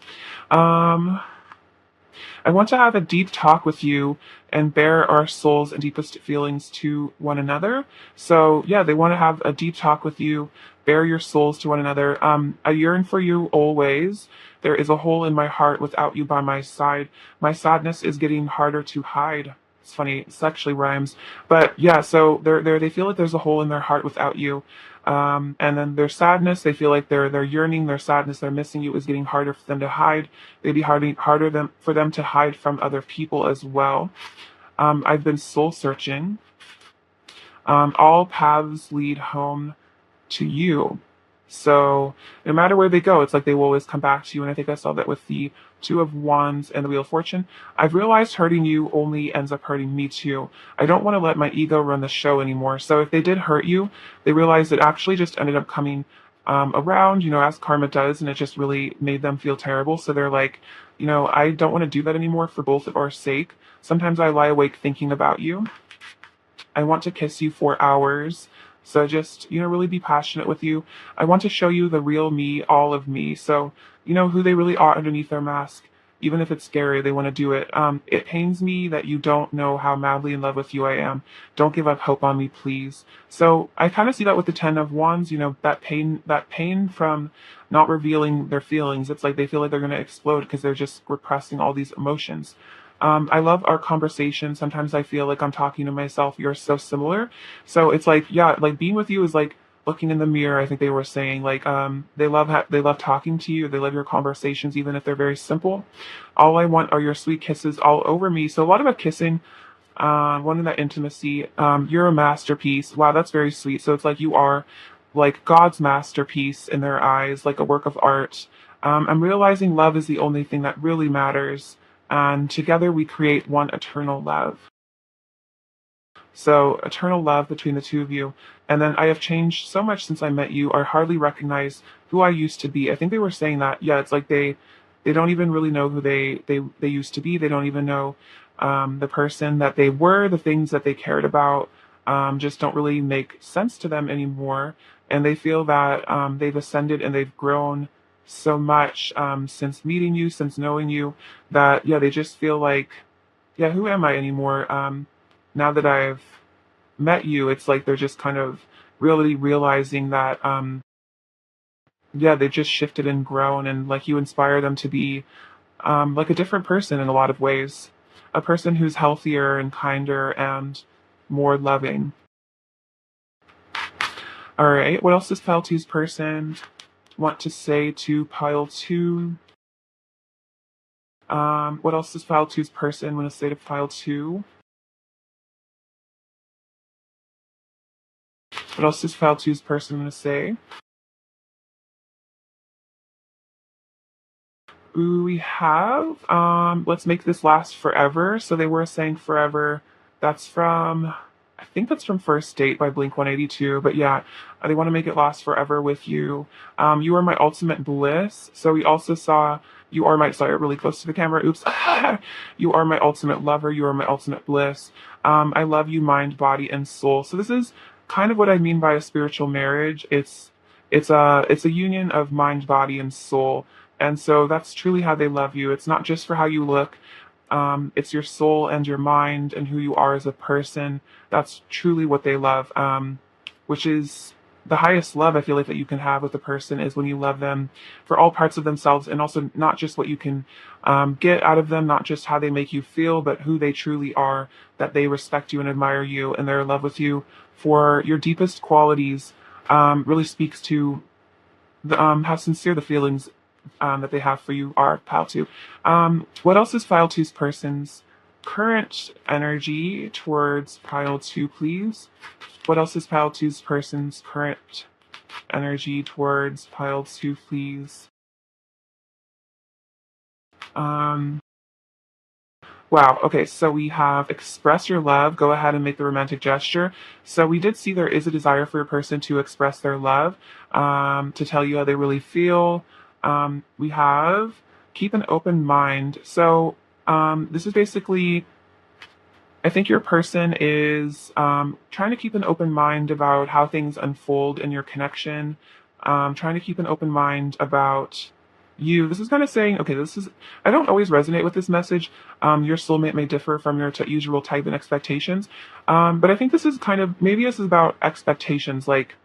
A: I want to have a deep talk with you and bare our souls and deepest feelings to one another. So yeah, they want to have a deep talk with you, bare your souls to one another. I yearn for you always. There is a hole in my heart without you by my side. My sadness is getting harder to hide. It's funny, it actually rhymes. But yeah, so they feel like there's a hole in their heart without you. And then their sadness, they feel like they're yearning, their sadness, they're missing you is getting harder for them to hide. Maybe harder for them to hide from other people as well. I've been soul searching. All paths lead home to you. So no matter where they go, it's like they will always come back to you. And I think I saw that with the Two of Wands, and the Wheel of Fortune. I've realized hurting you only ends up hurting me too. I don't want to let my ego run the show anymore. So if they did hurt you, they realized it actually just ended up coming around, as karma does, and it just really made them feel terrible. So they're like, I don't want to do that anymore for both of our sake. Sometimes I lie awake thinking about you. I want to kiss you for hours. So just, really be passionate with you. I want to show you the real me, all of me. So, who they really are underneath their mask. Even if it's scary, they want to do it. It pains me that you don't know how madly in love with you I am. Don't give up hope on me, please. So I kind of see that with the Ten of Wands, that pain from not revealing their feelings. It's like they feel like they're going to explode because they're just repressing all these emotions. I love our conversation. Sometimes I feel like I'm talking to myself. You're so similar. So it's like, yeah, like being with you is like looking in the mirror. I think they were saying like, they love talking to you. They love your conversations, even if they're very simple. All I want are your sweet kisses all over me. So a lot about kissing, wanting that intimacy. You're a masterpiece. Wow, that's very sweet. So it's like you are like God's masterpiece in their eyes, like a work of art. I'm realizing love is the only thing that really matters, and together we create one eternal love. So, eternal love between the two of you. And then I have changed so much since I met you. I hardly recognize who I used to be. I think they were saying that. Yeah, it's like they don't even really know who they used to be. They don't even know the person that they were. The things that they cared about just don't really make sense to them anymore. And they feel that they've ascended and they've grown so much since meeting you, since knowing you, that yeah, they just feel like, yeah, who am I anymore? Now that I've met you, it's like they're just kind of really realizing that, yeah, they just shifted and grown, and like you inspire them to be like a different person in a lot of ways, a person who's healthier and kinder and more loving. All right, what else does Pile Two's person want to say to Pile Two? What else does Pile Two's person want to say to Pile Two? What else does Pile Two's person want to say? Ooh, we have let's make this last forever. So they were saying forever. That's from, I think that's from First Date by Blink 182. But yeah, they want to make it last forever with you. You are my ultimate bliss. So we also saw you are my, sorry, really close to the camera. Oops. You are my ultimate lover. You are my ultimate bliss. I love you, mind, body, and soul. So this is kind of what I mean by a spiritual marriage. It's a union of mind, body, and soul. And so that's truly how they love you. It's not just for how you look. It's your soul and your mind and who you are as a person. That's truly what they love. Which is the highest love I feel like that you can have with a person is when you love them for all parts of themselves, and also not just what you can get out of them, not just how they make you feel, but who they truly are, that they respect you and admire you and they're in love with you for your deepest qualities. Really speaks to how sincere the feelings that they have for you are, Pile 2. What else is Pile 2's person's current energy towards Pile 2, please? What else is Pile 2's person's current energy towards Pile 2, please? Um, Wow. Okay. So we have express your love. Go ahead and make the romantic gesture. So we did see there is a desire for a person to express their love, to tell you how they really feel. We have keep an open mind. So this is basically, I think your person is trying to keep an open mind about how things unfold in your connection, trying to keep an open mind about you. This is kind of saying, okay, I don't always resonate with this message. Your soulmate may differ from your usual type and expectations. But I think this is kind of, maybe this is about expectations. Like,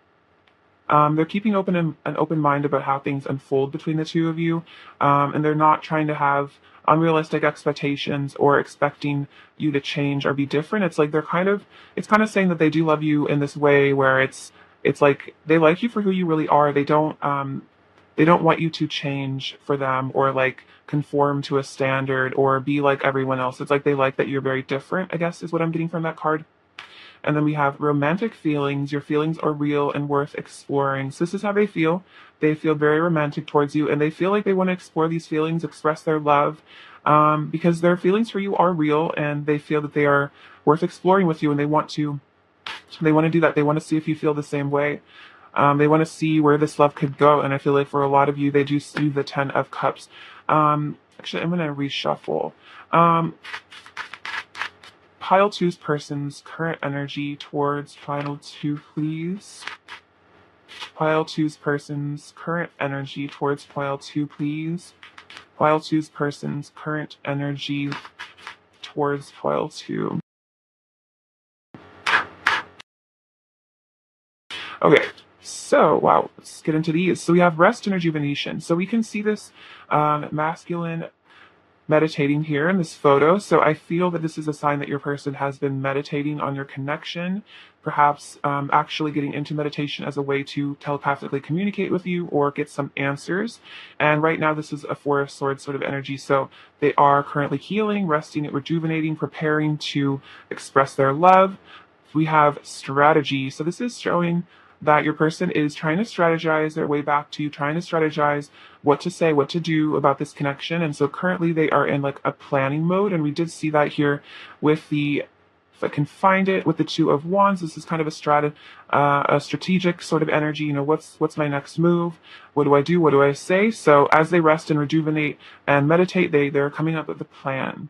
A: they're keeping an open mind about how things unfold between the two of you, and they're not trying to have unrealistic expectations or expecting you to change or be different. It's like it's kind of saying that they do love you in this way where it's like they like you for who you really are. They don't want you to change for them or like conform to a standard or be like everyone else. It's like they like that you're very different, I guess is what I'm getting from that card. And then we have romantic feelings. Your feelings are real and worth exploring. So this is how they feel. They feel very romantic towards you, and they feel like they want to explore these feelings, express their love, because their feelings for you are real, and they feel that they are worth exploring with you, and they want to do that. They want to see if you feel the same way. They want to see where this love could go, and I feel like for a lot of you, they do see the Ten of Cups. Actually, I'm going to reshuffle. Pile two's person's current energy towards pile two, please. Pile two's person's current energy towards pile two, please. Pile two's person's current energy towards pile two. Okay, so wow, let's get into these. So we have rest and rejuvenation. So we can see this masculine meditating here in this photo. So I feel that this is a sign that your person has been meditating on your connection, perhaps actually getting into meditation as a way to telepathically communicate with you or get some answers. And right now, this is a Four of Swords sort of energy. So they are currently healing, resting, rejuvenating, preparing to express their love. We have strategy. So this is showing that your person is trying to strategize their way back to you, trying to strategize what to say, what to do about this connection. And so currently they are in like a planning mode. And we did see that here with the, if I can find it, with the Two of Wands. This is kind of a strategic sort of energy. You know, what's my next move? What do I do? What do I say? So as they rest and rejuvenate and meditate, they're coming up with a plan.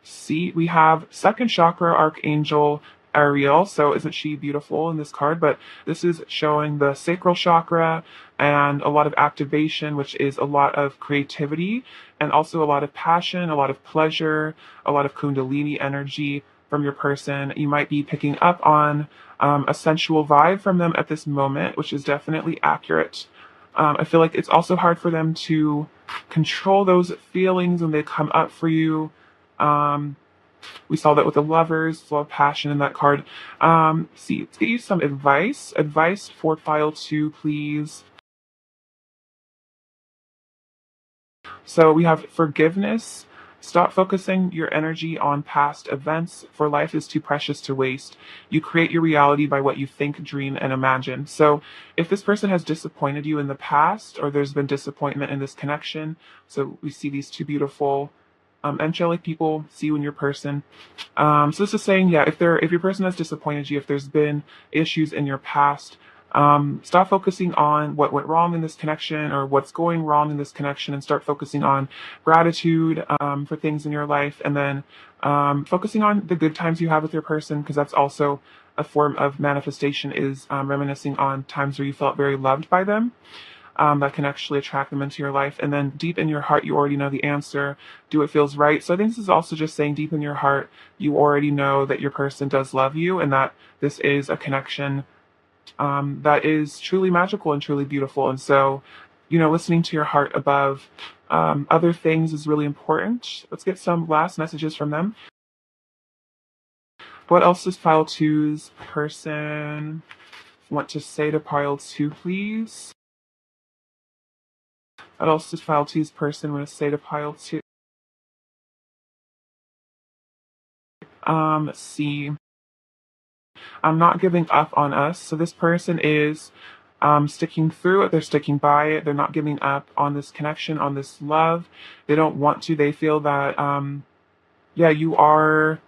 A: See, we have second chakra archangel Ariel. So isn't she beautiful in this card? But this is showing the sacral chakra and a lot of activation, which is a lot of creativity and also a lot of passion, a lot of pleasure, a lot of kundalini energy from your person. You might be picking up on a sensual vibe from them at this moment, which is definitely accurate. I feel like it's also hard for them to control those feelings when they come up for you. We saw that with the Lovers, love, passion in that card. See, let's get you some advice. Advice for pile two, please. So we have forgiveness. Stop focusing your energy on past events, for life is too precious to waste. You create your reality by what you think, dream, and imagine. So if this person has disappointed you in the past, or there's been disappointment in this connection, so we see these two beautiful angelic people see you in your person. So this is saying, yeah, if your person has disappointed you, if there's been issues in your past, stop focusing on what went wrong in this connection or what's going wrong in this connection, and start focusing on gratitude for things in your life, and then focusing on the good times you have with your person, because that's also a form of manifestation, is reminiscing on times where you felt very loved by them. That can actually attract them into your life. And then deep in your heart, you already know the answer. Do what feels right. So I think this is also just saying deep in your heart, you already know that your person does love you, and that this is a connection that is truly magical and truly beautiful. And so, you know, listening to your heart above other things is really important. Let's get some last messages from them. What else does pile two's person want to say to pile two, please? What else does pile two's person want to say to pile two? Let's see. I'm not giving up on us. So this person is sticking through it. They're sticking by it. They're not giving up on this connection, on this love. They don't want to. They feel that, yeah, you are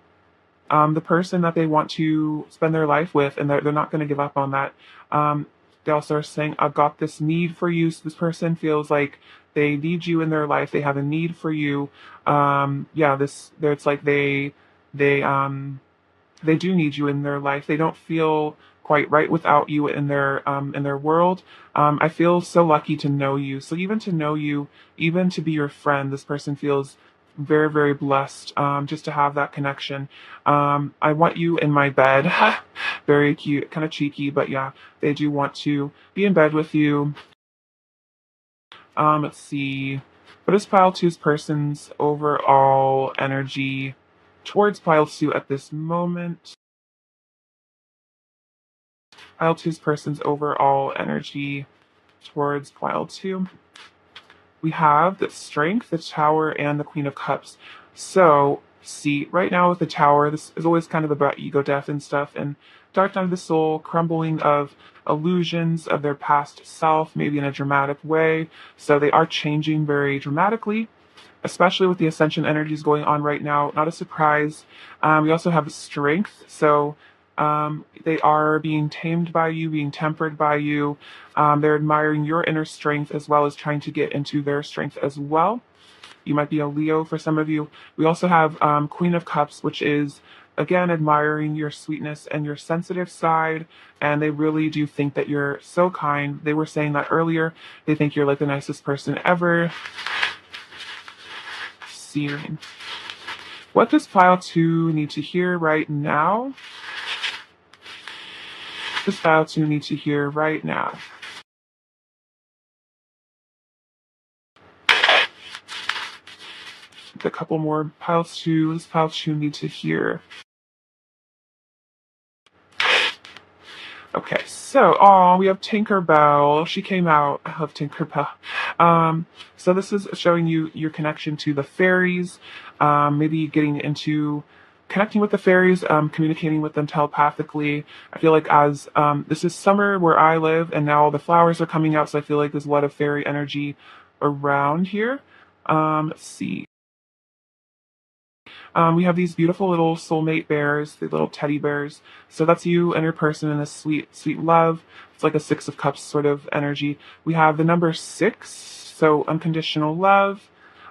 A: the person that they want to spend their life with, and they're not going to give up on that. They also are saying, I've got this need for you. So this person feels like they need you in their life. They have a need for you. Yeah, it's like they do need you in their life. They don't feel quite right without you in their world. I feel so lucky to know you. So even to know you, even to be your friend, this person feels very, very blessed just to have that connection. I want you in my bed. Very cute, kind of cheeky, but yeah, they do want to be in bed with you. Let's see. What is pile two's person's overall energy towards pile two at this moment? Pile two's person's overall energy towards pile two. We have the Strength, the Tower, and the Queen of Cups. So See, right now with the Tower, this is always kind of about ego death and stuff, and dark night of the soul, crumbling of illusions of their past self, maybe in a dramatic way. So they are changing very dramatically, especially with the ascension energies going on right now. Not a surprise. We also have strength. So they are being tamed by you, being tempered by you. They're admiring your inner strength as well as trying to get into their strength as well. You might be a Leo for some of you. We also have Queen of Cups, which is again admiring your sweetness and your sensitive side, and they really do think that you're so kind. They were saying that earlier. They think you're like the nicest person ever. Searing. What does pile 2 need to hear right now? This pile 2 need to hear right now. A couple more piles 2. This pile 2 need to hear. Okay, so we have Tinkerbell. She came out. I love Tinkerbell. So this is showing you your connection to the fairies. Maybe getting into connecting with the fairies, communicating with them telepathically. I feel like as this is summer where I live, and now the flowers are coming out, so I feel like there's a lot of fairy energy around here. Let's see. We have these beautiful little soulmate bears, the little teddy bears. So that's you and your person in this sweet, sweet love. It's like a 6 of Cups sort of energy. We have the number 6, so unconditional love,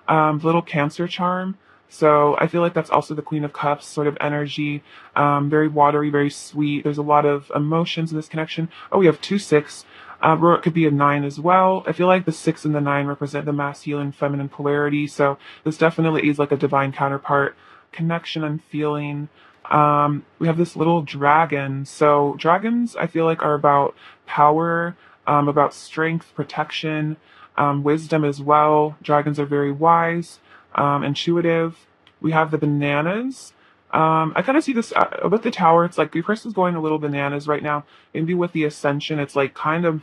A: little Cancer charm. So I feel like that's also the Queen of Cups sort of energy. Very watery, very sweet. There's a lot of emotions in this connection. Oh, we have 2 6. Or it could be a 9 as well. I feel like the 6 and the 9 represent the masculine, feminine polarity. So this definitely is like a divine counterpart connection I'm feeling. We have this little dragon. So dragons, I feel like, are about power, about strength, protection, wisdom as well. Dragons are very wise, intuitive. We have the bananas. I kind of see this with the Tower. It's like your person's going a little bananas right now. Maybe with the ascension, it's like kind of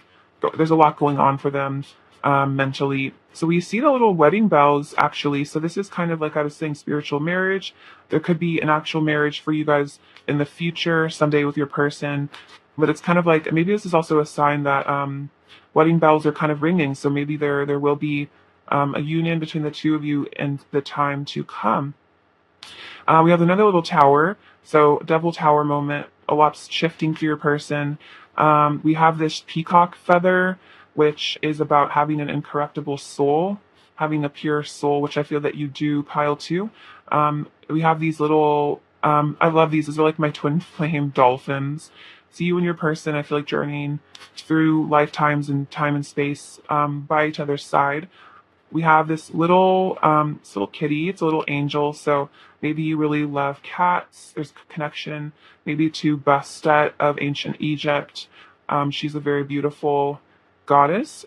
A: there's a lot going on for them mentally. So we see the little wedding bells actually. So this is kind of like I was saying, spiritual marriage. There could be an actual marriage for you guys in the future someday with your person, but it's kind of like maybe this is also a sign that wedding bells are kind of ringing. So maybe there will be a union between the two of you in the time to come. We have another little tower, so double tower moment. A lot's shifting for your person. We have this peacock feather, which is about having an incorruptible soul, having a pure soul, which I feel that you do, pile 2. We have these little, I love these. These are like my twin flame dolphins. See you and your person, I feel like journeying through lifetimes and time and space by each other's side. We have this little kitty. It's a little angel. So maybe you really love cats. There's a connection maybe to Bastet of ancient Egypt. She's a very beautiful goddess.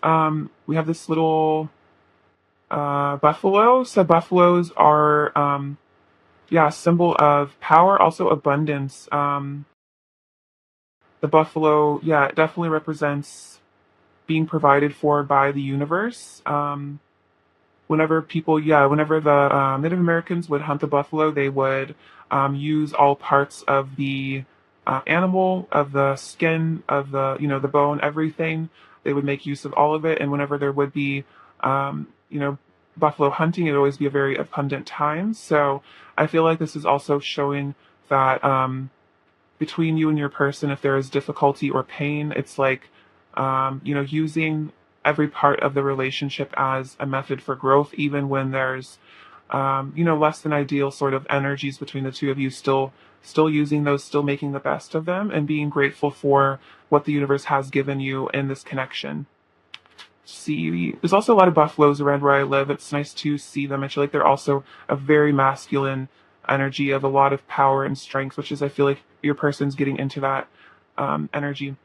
A: We have this little buffalo. So buffaloes are yeah, a symbol of power, also abundance. The buffalo, yeah, it definitely represents being provided for by the universe. Whenever the Native Americans would hunt the buffalo, they would use all parts of the animal, of the skin, of the bone, everything. They would make use of all of it. And whenever there would be, buffalo hunting, it would always be a very abundant time. So I feel like this is also showing that between you and your person, if there is difficulty or pain, it's like, using every part of the relationship as a method for growth, even when there's, less than ideal sort of energies between the two of you, still using those, still making the best of them, and being grateful for what the universe has given you in this connection. See, there's also a lot of buffaloes around where I live. It's nice to see them. I feel like they're also a very masculine energy of a lot of power and strength, which is, I feel like your person's getting into that energy.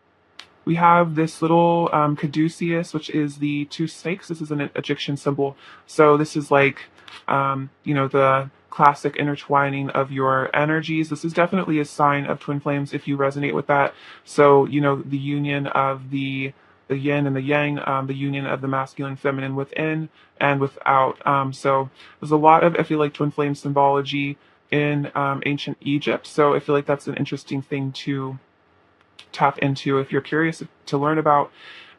A: We have this little caduceus, which is the 2 snakes. This is an Egyptian symbol. So this is like, the classic intertwining of your energies. This is definitely a sign of twin flames if you resonate with that. So, the union of the yin and the yang, the union of the masculine, feminine within and without. So there's a lot of, I feel like, twin flame symbology in ancient Egypt. So I feel like that's an interesting thing to tap into if you're curious to learn about.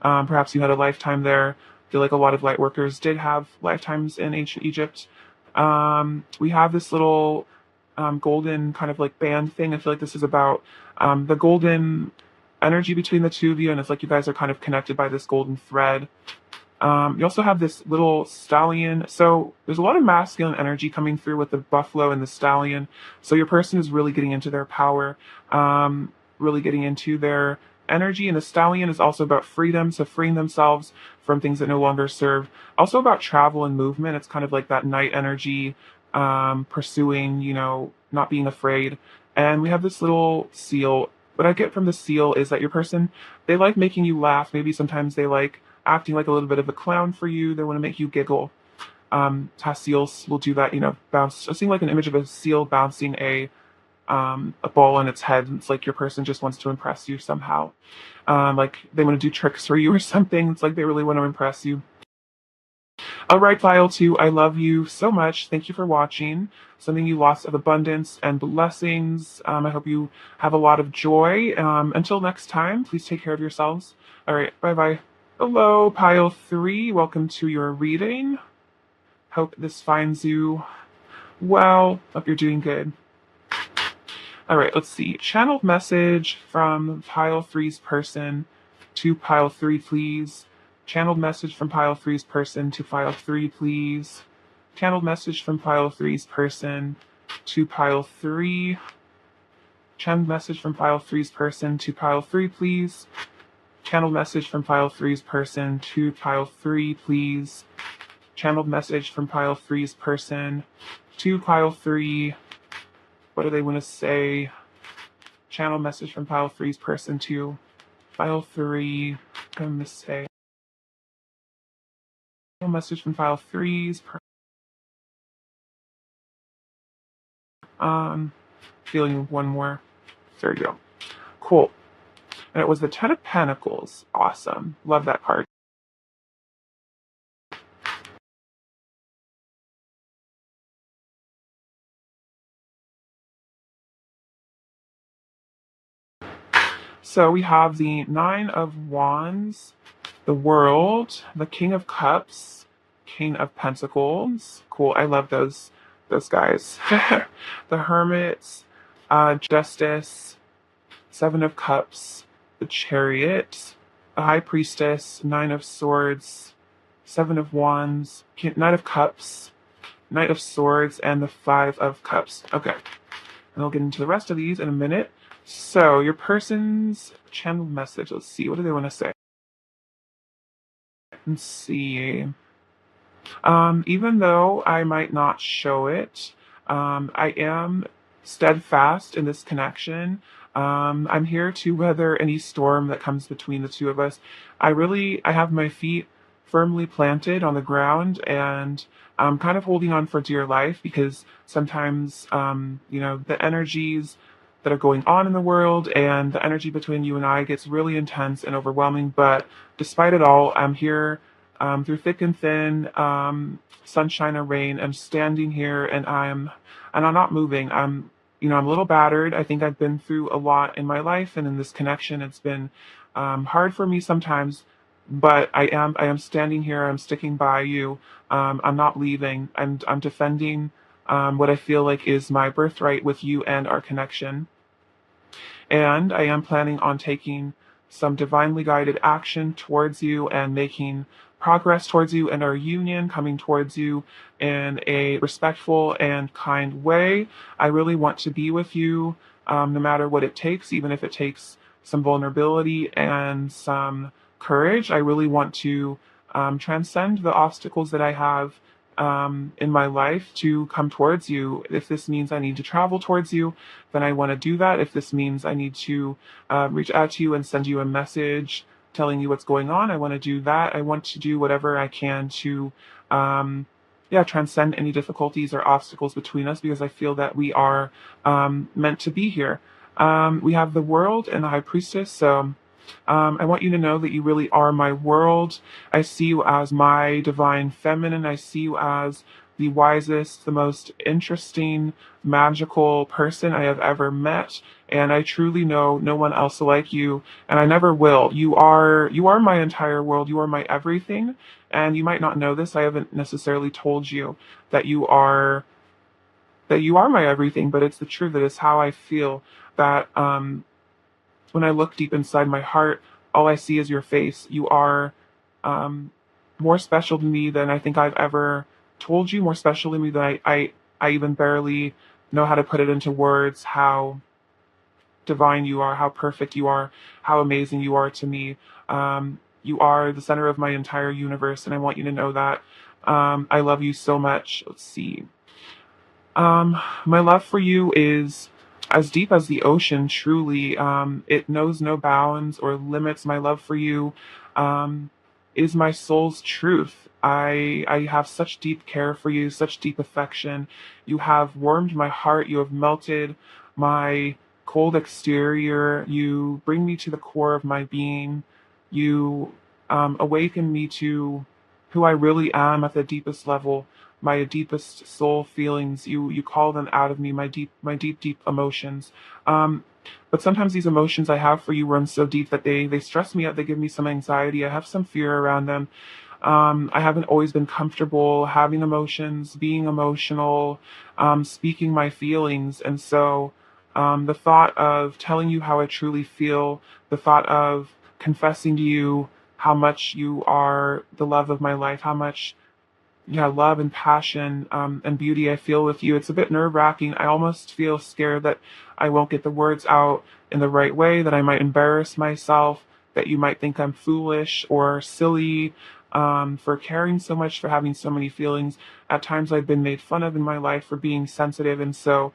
A: Perhaps you had a lifetime there. I feel like a lot of light workers did have lifetimes in ancient Egypt. We have this little golden kind of like band thing. I feel like this is about the golden energy between the two of you, and it's like you guys are kind of connected by this golden thread. You also have this little stallion. So there's a lot of masculine energy coming through with the buffalo and the stallion. So your person is really getting into their power, really getting into their energy. And the stallion is also about freedom, so freeing themselves from things that no longer serve. Also about travel and movement. It's kind of like that night energy, pursuing, not being afraid. And we have this little seal. What I get from the seal is that your person, they like making you laugh. Maybe sometimes they like acting like a little bit of a clown for you. They want to make you giggle. Seals will do that, bounce. I'm seeing like an image of a seal bouncing a ball on its head. It's like your person just wants to impress you somehow. Like they want to do tricks for you or something. It's like they really want to impress you. All right, File 2, I love you so much. Thank you for watching. Sending you lots of abundance and blessings. I hope you have a lot of joy. Until next time, please take care of yourselves. All right, bye-bye. Hello, Pile 3. Welcome to your reading. Hope this finds you well. Hope you're doing good. All right, let's see. Channeled message from Pile 3's person to Pile 3, please. Channeled message from Pile 3's person to Pile 3, please. Channeled message from Pile 3's person to Pile 3. Channeled message from Pile 3's person to Pile 3, please. Channeled message from Pile 3's person to Pile 3, please. Channeled message from Pile 3's person to Pile 3. What do they want to say? Channel message from Pile 3's person to Pile 3. What am I going to say? Channel message from Pile 3's feeling one more. There you go. Cool. And it was the Ten of Pentacles. Awesome. Love that card. So we have the Nine of Wands, the World, the King of Cups, King of Pentacles. Cool. I love those guys. The Hermit, Justice, Seven of Cups, the Chariot, the High Priestess, Nine of Swords, Seven of Wands, Knight of Cups, Knight of Swords, and the Five of Cups. Okay. And I'll get into the rest of these in a minute. So, your person's channeled message. Let's see. What do they want to say? Let's see. Even though I might not show it, I am steadfast in this connection. I'm here to weather any storm that comes between the two of us. I have my feet firmly planted on the ground, and I'm kind of holding on for dear life because sometimes, the energies that are going on in the world and the energy between you and I gets really intense and overwhelming. But despite it all, I'm here through thick and thin, sunshine or rain. I'm standing here and I'm not moving. I'm a little battered. I think I've been through a lot in my life, and in this connection, it's been hard for me sometimes. But I am standing here. I'm sticking by you. I'm not leaving. I'm defending what I feel like is my birthright with you and our connection. And I am planning on taking some divinely guided action towards you and making progress towards you and our union, coming towards you in a respectful and kind way. I really want to be with you no matter what it takes, even if it takes some vulnerability and some courage. I really want to transcend the obstacles that I have in my life to come towards you. If this means I need to travel towards you, then I want to do that. If this means I need to reach out to you and send you a message telling you what's going on, I want to do that. I want to do whatever I can to transcend any difficulties or obstacles between us, because I feel that we are meant to be here. We have the World and the High Priestess, so I want you to know that you really are my world. I see you as my divine feminine. I see you as the wisest, the most interesting, magical person I have ever met. And I truly know no one else like you, and I never will. You are my entire world. You are my everything. And you might not know this. I haven't necessarily told you that you are my everything, but it's the truth. That is how I feel. That when I look deep inside my heart, all I see is your face. You are um, more special to me than I think I've ever told you. More special to me than I even barely know how to put it into words. How divine you are, how perfect you are, how amazing you are to me. You are the center of my entire universe, and I want you to know that. I love you so much. Let's see. My love for you is as deep as the ocean, truly. It knows no bounds or limits. My love for you um, is my soul's truth. I have such deep care for you, such deep affection. You have warmed my heart. You have melted my cold exterior. You bring me to the core of my being. You awaken me to who I really am at the deepest level, my deepest soul feelings. You call them out of me, my deep emotions. Um, but sometimes these emotions I have for you run so deep that they stress me out. They give me some anxiety. I have some fear around them. I haven't always been comfortable having emotions, being emotional, speaking my feelings. And so the thought of telling you how I truly feel, the thought of confessing to you how much you are the love of my life, how much, yeah, love and passion and beauty I feel with you. It's a bit nerve wracking. I almost feel scared that I won't get the words out in the right way, that I might embarrass myself, that you might think I'm foolish or silly for caring so much, for having so many feelings. At times I've been made fun of in my life for being sensitive, and so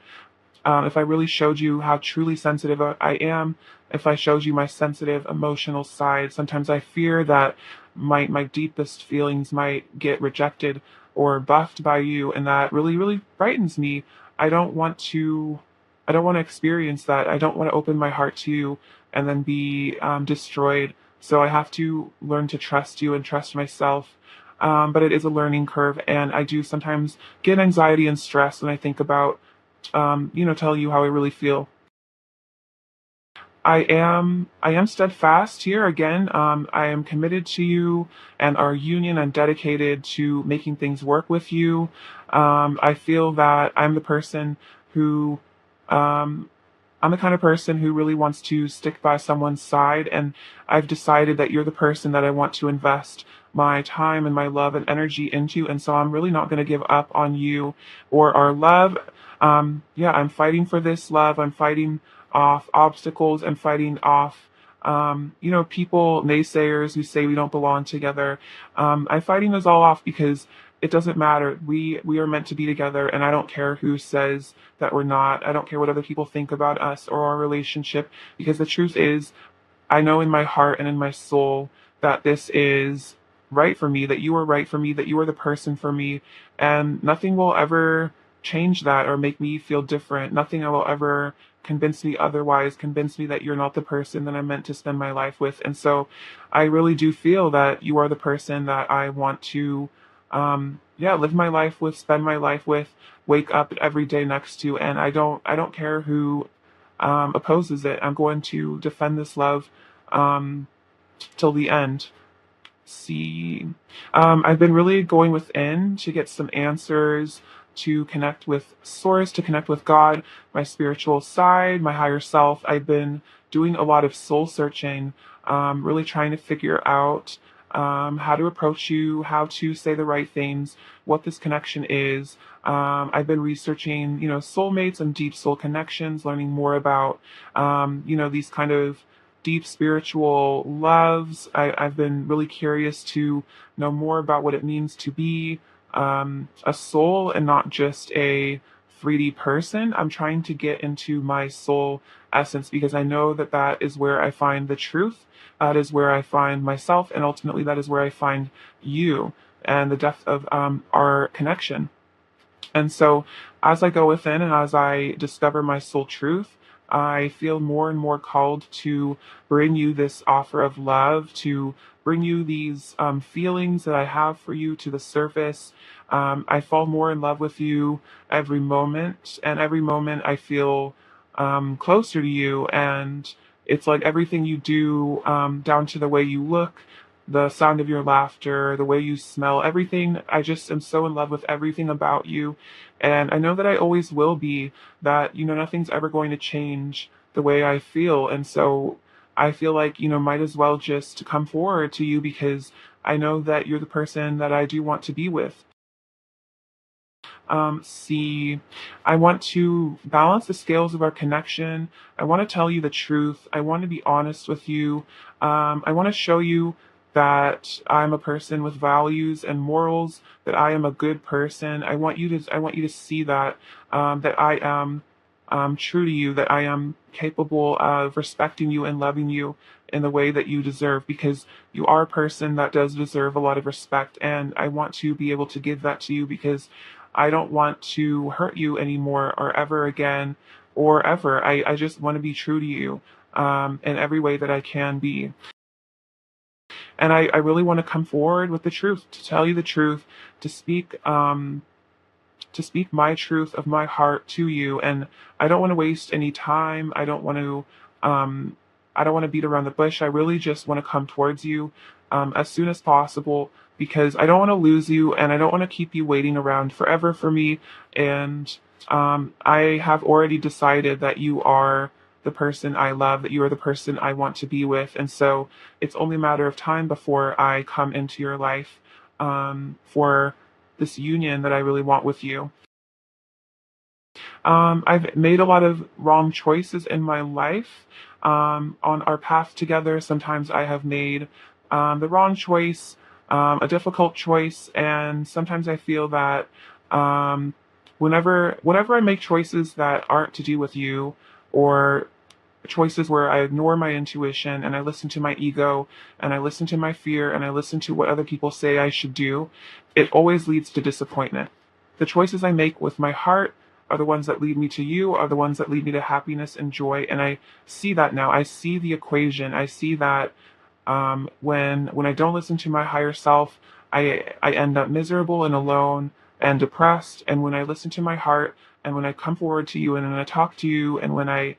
A: if I really showed you how truly sensitive I am, if I showed you my sensitive emotional side, sometimes I fear that my deepest feelings might get rejected or buffed by you, and that really, really frightens me. I don't want to I don't want to experience that. I don't want to open my heart to you and then be destroyed. So I have to learn to trust you and trust myself. But it is a learning curve, and I do sometimes get anxiety and stress when I think about tell you how I really feel. I am steadfast here again. I am committed to you and our union. I'm dedicated to making things work with you. I feel that who um, I'm the kind of person who really wants to stick by someone's side, and I've decided that you're the person that I want to invest my time and my love and energy into, and so I'm really not going to give up on you or our love. Yeah, I'm fighting for this love. I'm fighting off obstacles and fighting off, people, naysayers who say we don't belong together. I'm fighting those all off because it doesn't matter. We are meant to be together, and I don't care who says that we're not. I don't care what other people think about us or our relationship, because the truth is, I know in my heart and in my soul that this is right for me, that you are right for me, that you are the person for me, and nothing will ever change that or make me feel different. Nothing will ever convince me otherwise, convince me that you're not the person that I'm meant to spend my life with. And so I really do feel that you are the person that I want to yeah, live my life with, spend my life with, wake up every day next to, and I don't care who opposes it. I'm going to defend this love um, till the end. See, I've been really going within to get some answers, to connect with Source, to connect with God, my spiritual side, my higher self. I've been doing a lot of soul searching, really trying to figure out how to approach you, how to say the right things, what this connection is. I've been researching, soulmates and deep soul connections, learning more about, these kind of deep spiritual loves. I've been really curious to know more about what it means to be a soul and not just a 3D person. I'm trying to get into my soul essence because I know that that is where I find the truth. That is where I find myself, and ultimately, that is where I find you and the depth of our connection. And so, as I go within and as I discover my soul truth, I feel more and more called to bring you this offer of love, to bring you these feelings that I have for you to the surface. I fall more in love with you every moment, and every moment I feel closer to you. And it's like everything you do, down to the way you look, the sound of your laughter, the way you smell, everything. I just am so in love with everything about you. And I know that I always will be, that, nothing's ever going to change the way I feel. And so I feel like, might as well just come forward to you because I know that you're the person that I do want to be with. See, I want to balance the scales of our connection. I want to tell you the truth. I want to be honest with you. I want to show you that I'm a person with values and morals, that I am a good person. I want you to see that, that I am true to you, that I am capable of respecting you and loving you in the way that you deserve, because you are a person that does deserve a lot of respect. And I want to be able to give that to you because I don't want to hurt you anymore or ever again or ever. I just want to be true to you in every way that I can be. And I really want to come forward with the truth, to tell you the truth, to speak my truth of my heart to you. And I don't want to waste any time. Um I don't want to beat around the bush. I really just want to come towards you as soon as possible, because I don't want to lose you and I don't want to keep you waiting around forever for me. And I have already decided that you are the person I love, that you are the person I want to be with. And so it's only a matter of time before I come into your life for this union that I really want with you. I've made a lot of wrong choices in my life. On our path together, sometimes I have made the wrong choice, a difficult choice, and sometimes I feel that whenever I make choices that aren't to do with you, or choices where I ignore my intuition and I listen to my ego and I listen to my fear and I listen to what other people say I should do, it always leads to disappointment. The choices I make with my heart are the ones that lead me to you, are the ones that lead me to happiness and joy. And I see that now. I see the equation. I see that when I don't listen to my higher self, I end up miserable and alone and depressed. And when I listen to my heart and when I come forward to you and when I talk to you and when I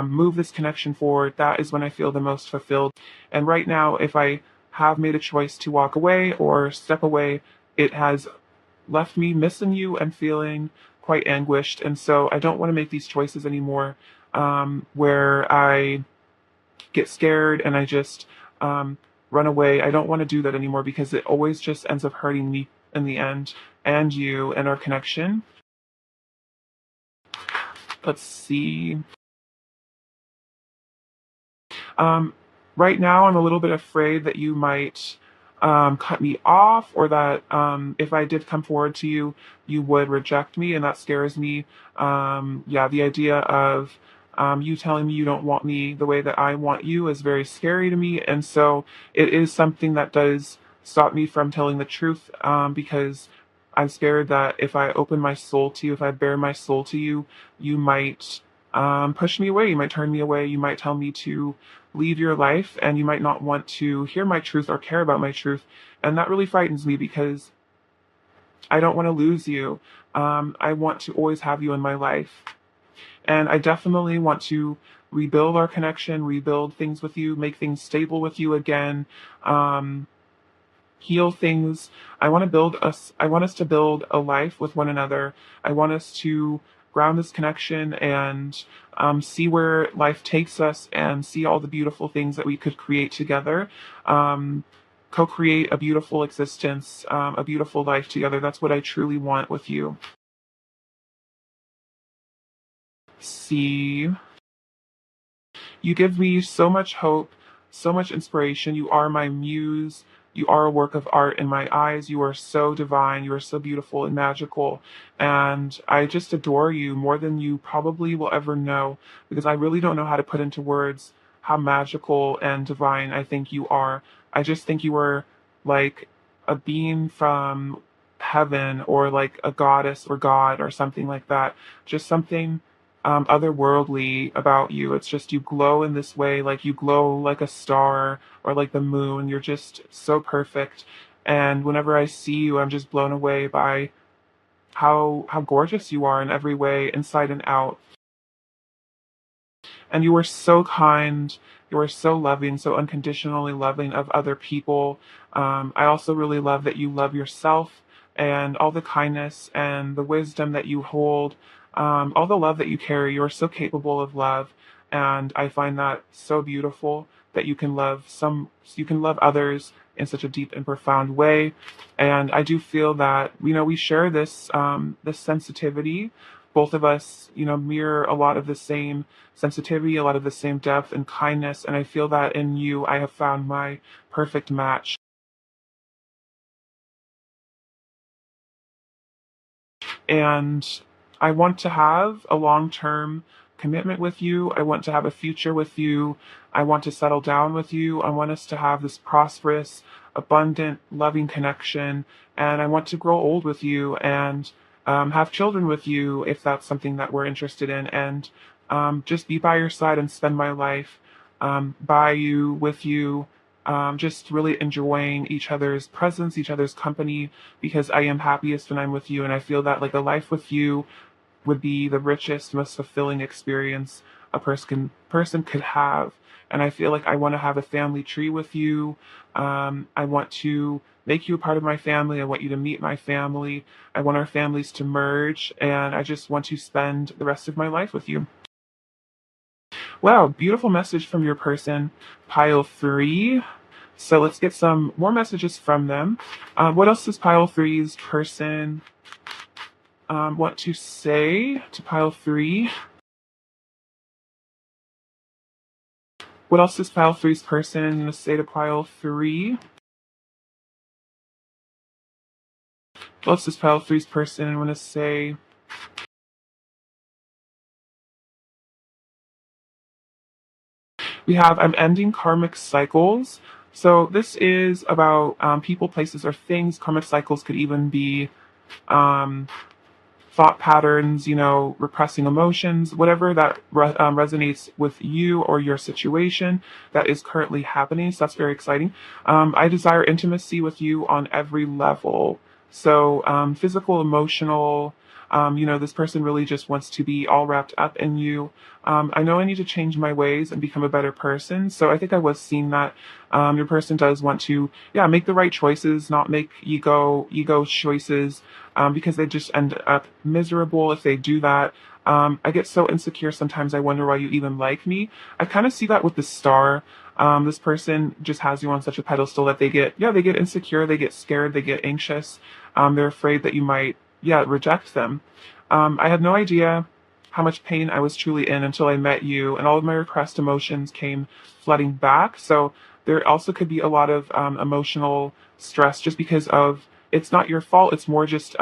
A: move this connection forward, that is when I feel the most fulfilled. And right now, if I have made a choice to walk away or step away, it has left me missing you and feeling quite anguished. And so I don't want to make these choices anymore, where I get scared and I just run away. I don't want to do that anymore because it always just ends up hurting me in the end, and you and our connection. Let's see. Um, right now, I'm a little bit afraid that you might cut me off, or that if I did come forward to you, you would reject me, and that scares me. Yeah, the idea of you telling me you don't want me the way that I want you is very scary to me, and so it is something that does stop me from telling the truth, because I'm scared that if I open my soul to you, if I bare my soul to you, you might push me away, you might turn me away, you might tell me to leave your life, and you might not want to hear my truth or care about my truth. And that really frightens me because I don't want to lose you. I want to always have you in my life. And I definitely want to rebuild our connection, rebuild things with you, make things stable with you again. Um, Heal things. I want us to build a life with one another. I want us to ground this connection and see where life takes us and see all the beautiful things that we could create together. Um, Co-create a beautiful existence, a beautiful life together. That's what I truly want with you. See, you give me so much hope, so much inspiration. You are my muse. You are a work of art in my eyes. You are so divine. You are so beautiful and magical. And I just adore you more than you probably will ever know, because I really don't know how to put into words how magical and divine I think you are. I just think you are like a being from heaven, or like a goddess or god or something like that. Just something otherworldly about you. It's just you glow in this way, like you glow like a star or like the moon. You're just so perfect. And whenever I see you, I'm just blown away by how gorgeous you are in every way, inside and out. And you were so kind. You were so loving, so unconditionally loving of other people. I also really love that you love yourself and all the kindness and the wisdom that you hold, all the love that you carry. You are so capable of love. And I find that so beautiful that you can love others in such a deep and profound way. And I do feel that, we share this sensitivity. Both of us, mirror a lot of the same sensitivity, a lot of the same depth and kindness. And I feel that in you, I have found my perfect match. And I want to have a long term commitment with you. I want to have a future with you. I want to settle down with you. I want us to have this prosperous, abundant, loving connection. And I want to grow old with you and have children with you if that's something that we're interested in. And just be by your side and spend my life by you, with you. Just really enjoying each other's presence, each other's company, because I am happiest when I'm with you. And I feel that like a life with you would be the richest, most fulfilling experience a person could have. And I feel like I want to have a family tree with you. I want to make you a part of my family. I want you to meet my family. I want our families to merge. And I just want to spend the rest of my life with you. Wow, beautiful message from your person, pile three. So let's get some more messages from them. What else does pile three's person want to say to pile three? What else does pile three's person say to pile three? What else does pile three's person want to say? We have I'm ending karmic cycles. So this is about people, places, or things. Karmic cycles could even be um, thought patterns, repressing emotions, whatever that resonates with you or your situation that is currently happening. So that's very exciting. I desire intimacy with you on every level. So physical, emotional. This person really just wants to be all wrapped up in you. I know I need to change my ways and become a better person. So I think I was seeing that your person does want to, yeah, make the right choices, not make ego choices, because they just end up miserable if they do that. I get so insecure sometimes I wonder why you even like me. I kind of see that with the star. This person just has you on such a pedestal that they get insecure, they get scared, they get anxious. They're afraid that you might, yeah, reject them. I had no idea how much pain I was truly in until I met you, and all of my repressed emotions came flooding back. So there also could be a lot of emotional stress just because of it's not your fault. It's more just,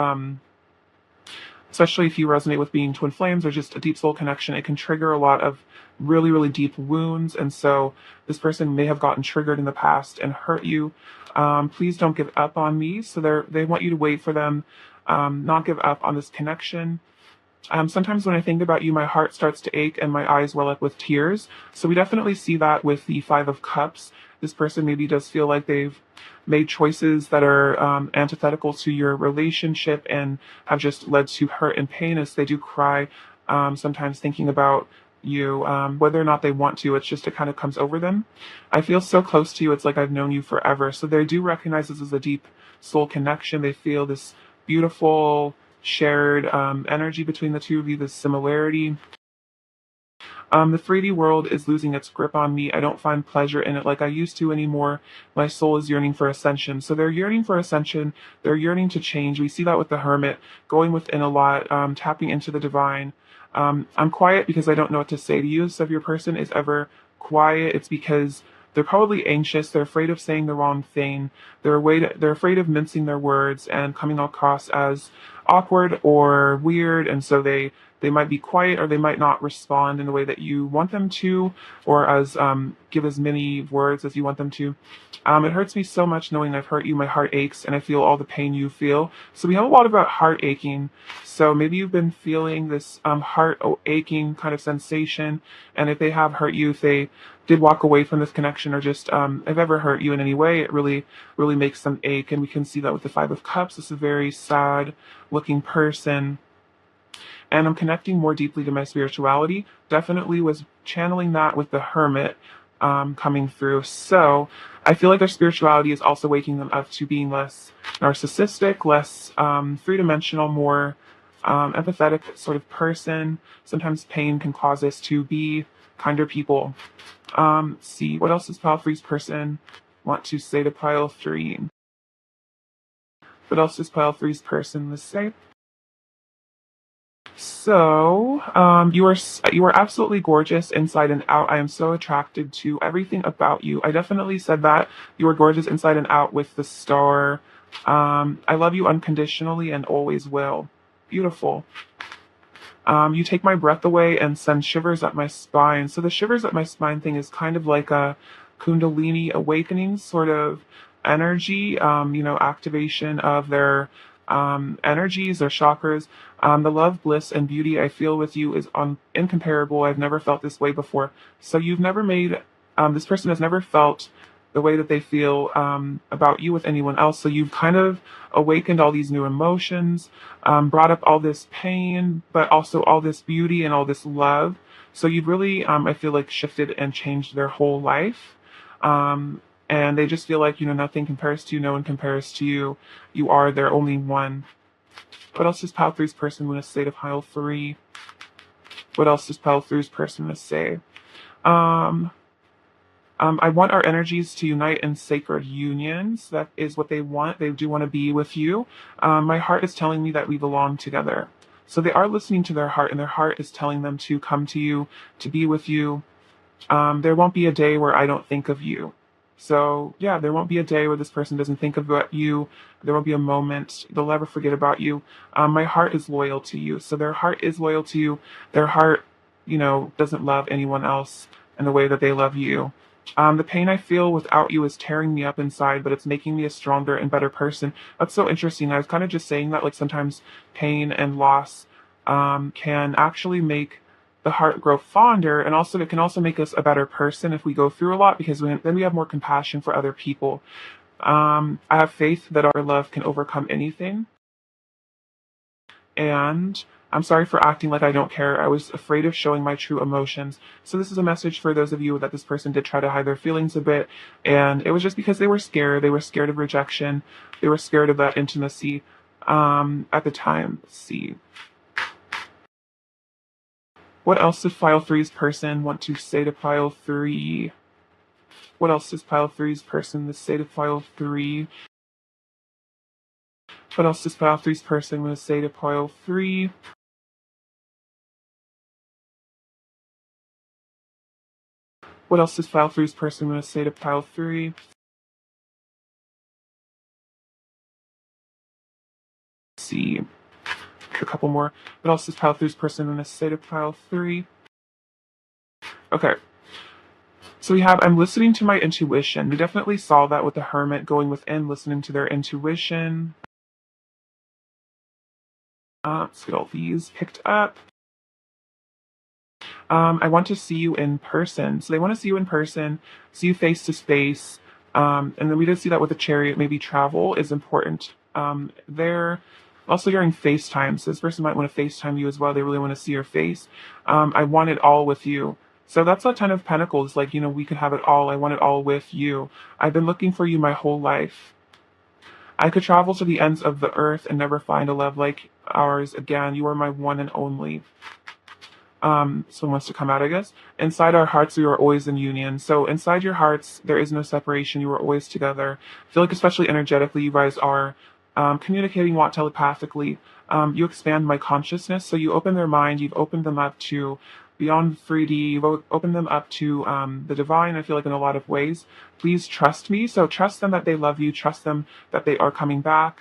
A: especially if you resonate with being twin flames or just a deep soul connection, it can trigger a lot of really, really deep wounds. And so this person may have gotten triggered in the past and hurt you. Please don't give up on me. So they want you to wait for them, not give up on this connection. Sometimes when I think about you, my heart starts to ache and my eyes well up with tears. So we definitely see that with the Five of Cups. This person maybe does feel like they've made choices that are antithetical to your relationship and have just led to hurt and pain as they do cry, sometimes thinking about you, whether or not they want to. It's just it kind of comes over them. I feel so close to you. It's like I've known you forever. So they do recognize this as a deep soul connection. They feel this beautiful shared energy between the two of you, this similarity. The 3D world is losing its grip on me. I don't find pleasure in it like I used to anymore. My soul is yearning for ascension. So they're yearning for ascension. They're yearning to change. We see that with the hermit, going within a lot, tapping into the divine. I'm quiet because I don't know what to say to you. So if your person is ever quiet, it's because they're probably anxious. They're afraid of saying the wrong thing. They're afraid of mincing their words and coming across as awkward or weird. And so they they might be quiet, or they might not respond in the way that you want them to, or as give as many words as you want them to. It hurts me so much knowing I've hurt you. My heart aches, and I feel all the pain you feel. So we have a lot about heart aching. So maybe you've been feeling this heart aching kind of sensation, and if they have hurt you, if they did walk away from this connection, or just if ever hurt you in any way, it really makes them ache. And we can see that with the Five of Cups. This is a very sad looking person, and I'm connecting more deeply to my spirituality. Definitely was channeling that with the Hermit coming through. So I feel like their spirituality is also waking them up to being less narcissistic, less three-dimensional, more empathetic sort of person. Sometimes pain can cause us to be kinder people. See, what else does pile three's person want to say to pile three? What else does pile three's person say? So, you are absolutely gorgeous inside and out. I am so attracted to everything about you. I definitely said that. You are gorgeous inside and out with the star. I love you unconditionally and always will. Beautiful. You take my breath away and send shivers up my spine. So the shivers up my spine thing is kind of like a Kundalini awakening sort of energy, activation of their energies, their chakras. The love, bliss, and beauty I feel with you is incomparable. I've never felt this way before. So you've never made, this person has never felt the way that they feel about you with anyone else. So you've kind of awakened all these new emotions, brought up all this pain, but also all this beauty and all this love. So you've really, I feel like, shifted and changed their whole life. And they just feel like, nothing compares to you, no one compares to you. You are their only one. What else does pile three's person want to say to pile three? What else does pile three's person want to say? I want our energies to unite in sacred unions. That is what they want. They do want to be with you. My heart is telling me that we belong together. So they are listening to their heart, and their heart is telling them to come to you, to be with you. There won't be a day where I don't think of you. So yeah, there won't be a day where this person doesn't think about you. There won't be a moment. They'll never forget about you. My heart is loyal to you. So their heart is loyal to you. Their heart, doesn't love anyone else in the way that they love you. The pain I feel without you is tearing me up inside, but it's making me a stronger and better person. That's so interesting. I was kind of just saying that, like, sometimes pain and loss can actually make the heart grow fonder, and also it can also make us a better person if we go through a lot, because then we have more compassion for other people. I have faith that our love can overcome anything. And I'm sorry for acting like I don't care. I was afraid of showing my true emotions. So this is a message for those of you that this person did try to hide their feelings a bit. And it was just because they were scared. They were scared of rejection. They were scared of that intimacy at the time. Let's see. What else does pile three's person want to say to pile three? What else does pile three's person say to pile three? What else does pile three's person want to say to pile three? What else does pile three's person want to say to pile three? Let's see. A couple more. What else does pile three's person want to say to pile three? Okay. So we have, I'm listening to my intuition. We definitely saw that with the Hermit, going within, listening to their intuition. Let's get all these picked up. I want to see you in person. So they want to see you in person, see you face to face. And then we did see that with the Chariot. Maybe travel is important. They're also during FaceTime. So this person might want to FaceTime you as well. They really want to see your face. I want it all with you. So that's a Ten of Pentacles. Like, we could have it all. I want it all with you. I've been looking for you my whole life. I could travel to the ends of the earth and never find a love like ours again. You are my one and only. Someone wants to come out, I guess. Inside our hearts, we are always in union. So inside your hearts, there is no separation. You are always together. I feel like, especially energetically, you guys are communicating a lot telepathically. You expand my consciousness. So you open their mind. You've opened them up to beyond 3D. You've opened them up to the divine, I feel like, in a lot of ways. Please trust me. So trust them that they love you. Trust them that they are coming back.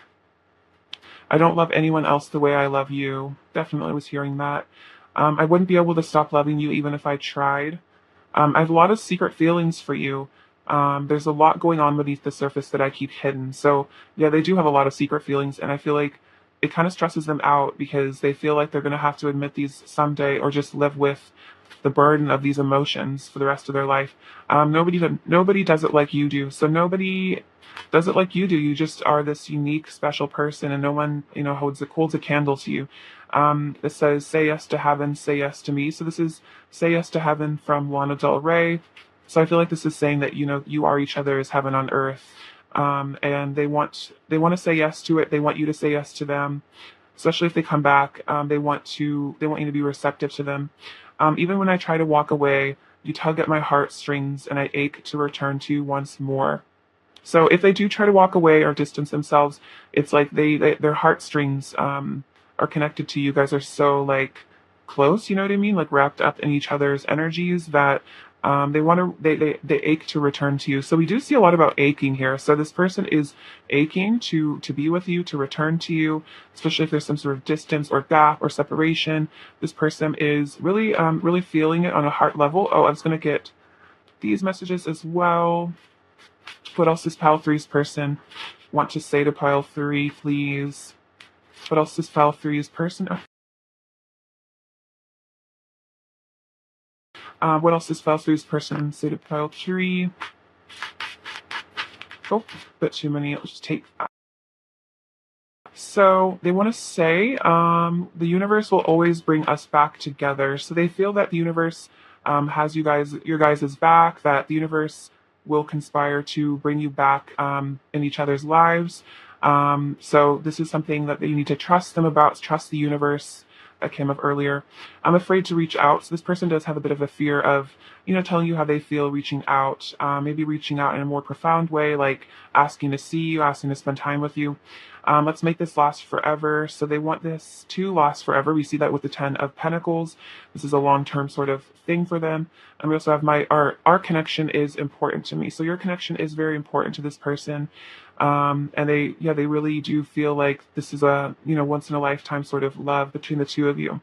A: I don't love anyone else the way I love you. Definitely was hearing that. I wouldn't be able to stop loving you even if I tried. I have a lot of secret feelings for you. There's a lot going on beneath the surface that I keep hidden. So, yeah, they do have a lot of secret feelings, and I feel like it kind of stresses them out because they feel like they're going to have to admit these someday or just live with the burden of these emotions for the rest of their life. Nobody does it like you do. So nobody does it like you do. You just are this unique, special person, and no one, holds a candle to you. It says, "Say yes to heaven, say yes to me." So this is "Say Yes to Heaven" from Lana Del Rey. So I feel like this is saying that you are each other's heaven on earth, and they want to say yes to it. They want you to say yes to them, especially if they come back. They want you to be receptive to them. Even when I try to walk away, you tug at my heartstrings, and I ache to return to you once more. So if they do try to walk away or distance themselves, it's like their heartstrings are connected to you. You guys are so like close, you know what I mean? Like wrapped up in each other's energies that they want to they ache to return to you. So we do see a lot about aching here. So this person is aching to be with you, to return to you, especially if there's some sort of distance or gap or separation. This person is really feeling it on a heart level. Oh, I was gonna get these messages as well. What else does pile three's person want to say to pile three, please? What else does pile three's person? What else does pile three's person say to pile three? Oh, a bit too many. Let's just take that. So they want to say the universe will always bring us back together. So they feel that the universe has your guys' back, that the universe will conspire to bring you back in each other's lives. So this is something that you need to trust them about, trust the universe that came up earlier. I'm afraid to reach out. So this person does have a bit of a fear of, telling you how they feel, reaching out, maybe reaching out in a more profound way, like asking to see you, asking to spend time with you. Let's make this last forever. So they want this to last forever. We see that with the Ten of Pentacles. This is a long-term sort of thing for them. And we also have our connection is important to me. So your connection is very important to this person. And they really do feel like this is a, once in a lifetime sort of love between the two of you.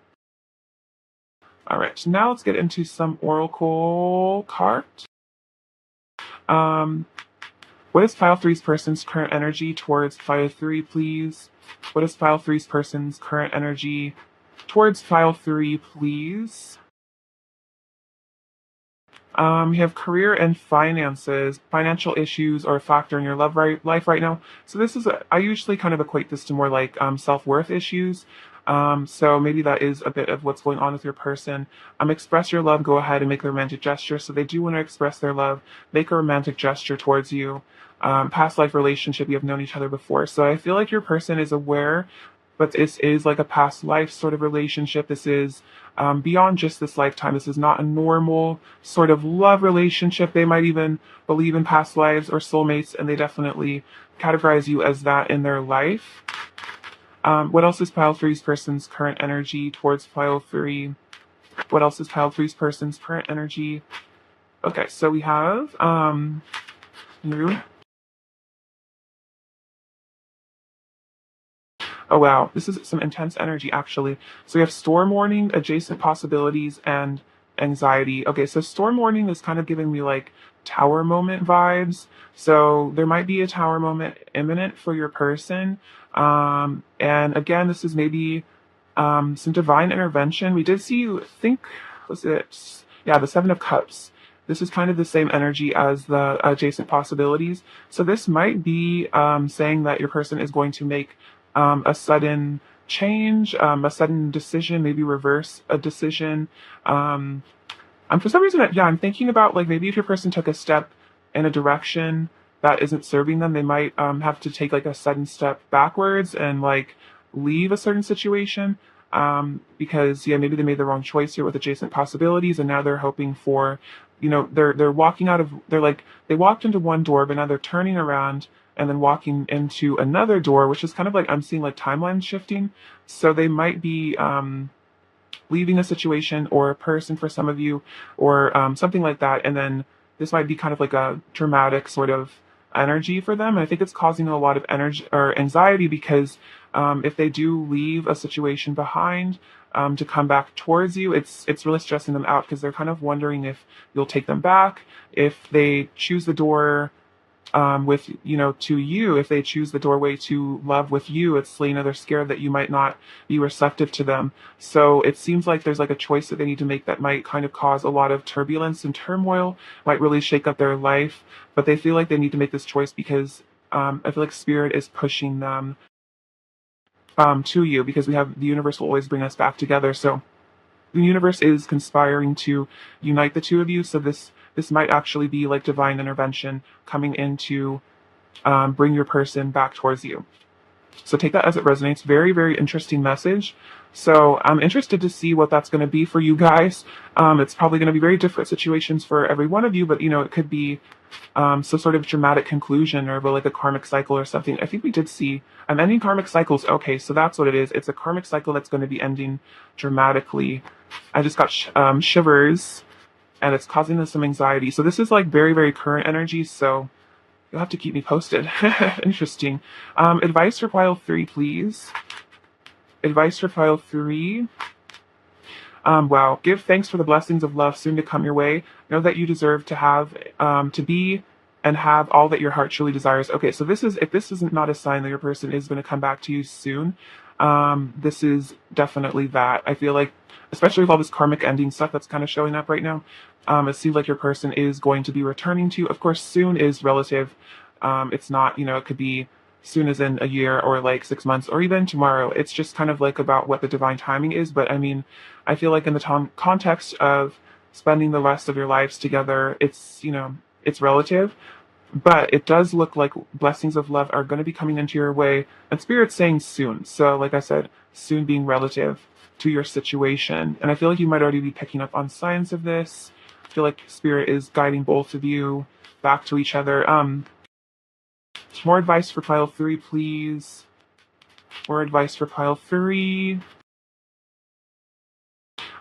A: All right, so now let's get into some oracle cards. What is File three's person's current energy towards File 3, please? What is File three's person's current energy towards File 3, please? You have career and finances. Financial issues are a factor in your life right now. So I usually kind of equate this to more like self-worth issues. So maybe that is a bit of what's going on with your person. Express your love. Go ahead and make a romantic gesture. So they do want to express their love. Make a romantic gesture towards you. Past life relationship. You have known each other before. So I feel like your person is aware, but this is like a past life sort of relationship. This is beyond just this lifetime. This is not a normal sort of love relationship. They might even believe in past lives or soulmates, and they definitely categorize you as that in their life. What else is Pile three's person's current energy towards Pile 3? What else is Pile three's person's current energy? Okay, so we have New. Oh wow, this is some intense energy actually. So we have storm warning, adjacent possibilities, and anxiety. Okay, so storm warning is kind of giving me like tower moment vibes. So there might be a tower moment imminent for your person. And again, this is maybe some divine intervention. We did see, was it? Yeah, the Seven of Cups. This is kind of the same energy as the adjacent possibilities. So this might be saying that your person is going to make a sudden change, a sudden decision, maybe reverse a decision. For some reason, I'm thinking about like maybe if your person took a step in a direction that isn't serving them, they might have to take like a sudden step backwards and like leave a certain situation. Because maybe they made the wrong choice here with adjacent possibilities, and now they're hoping for, they're walking out of, they walked into one door, but now they're turning around and then walking into another door, which is kind of like I'm seeing like timeline shifting. So they might be leaving a situation or a person for some of you, or something like that, and then this might be kind of like a dramatic sort of energy for them. And I think it's causing a lot of energy or anxiety because If they do leave a situation behind, to come back towards you, it's really stressing them out because they're kind of wondering if you'll take them back, if they choose the door with to you, if they choose the doorway to love with you, it's they're scared that you might not be receptive to them. So it seems like there's like a choice that they need to make that might kind of cause a lot of turbulence and turmoil, might really shake up their life, but they feel like they need to make this choice because I feel like spirit is pushing them to you, because we have the universe will always bring us back together. So the universe is conspiring to unite the two of you. So this might actually be like divine intervention coming in to bring your person back towards you. So take that as it resonates. Very, very interesting message. So I'm interested to see what that's going to be for you guys. It's probably going to be very different situations for every one of you, but it could be some sort of dramatic conclusion or like a karmic cycle or something. I think we did see I'm ending karmic cycles. Okay, so that's what it is. It's a karmic cycle that's going to be ending dramatically. I just got shivers, and it's causing us some anxiety. So this is like very, very current energy. So you'll have to keep me posted. Interesting. Advice for pile 3, please. Advice for pile 3. Wow. Give thanks for the blessings of love soon to come your way. Know that you deserve to have, to be and have all that your heart truly desires. Okay, so if this isn't not a sign that your person is going to come back to you soon, this is definitely that. I feel like, especially with all this karmic ending stuff that's kind of showing up right now, it seems like your person is going to be returning to you. Of course, soon is relative. It's not, it could be soon as in a year or like 6 months or even tomorrow. It's just kind of like about what the divine timing is. But I mean, I feel like in the context of spending the rest of your lives together, it's relative. But it does look like blessings of love are going to be coming into your way, and Spirit's saying soon. So, like I said, soon being relative to your situation. And I feel like you might already be picking up on signs of this. I feel like Spirit is guiding both of you back to each other. More advice for pile 3, please. More advice for pile 3.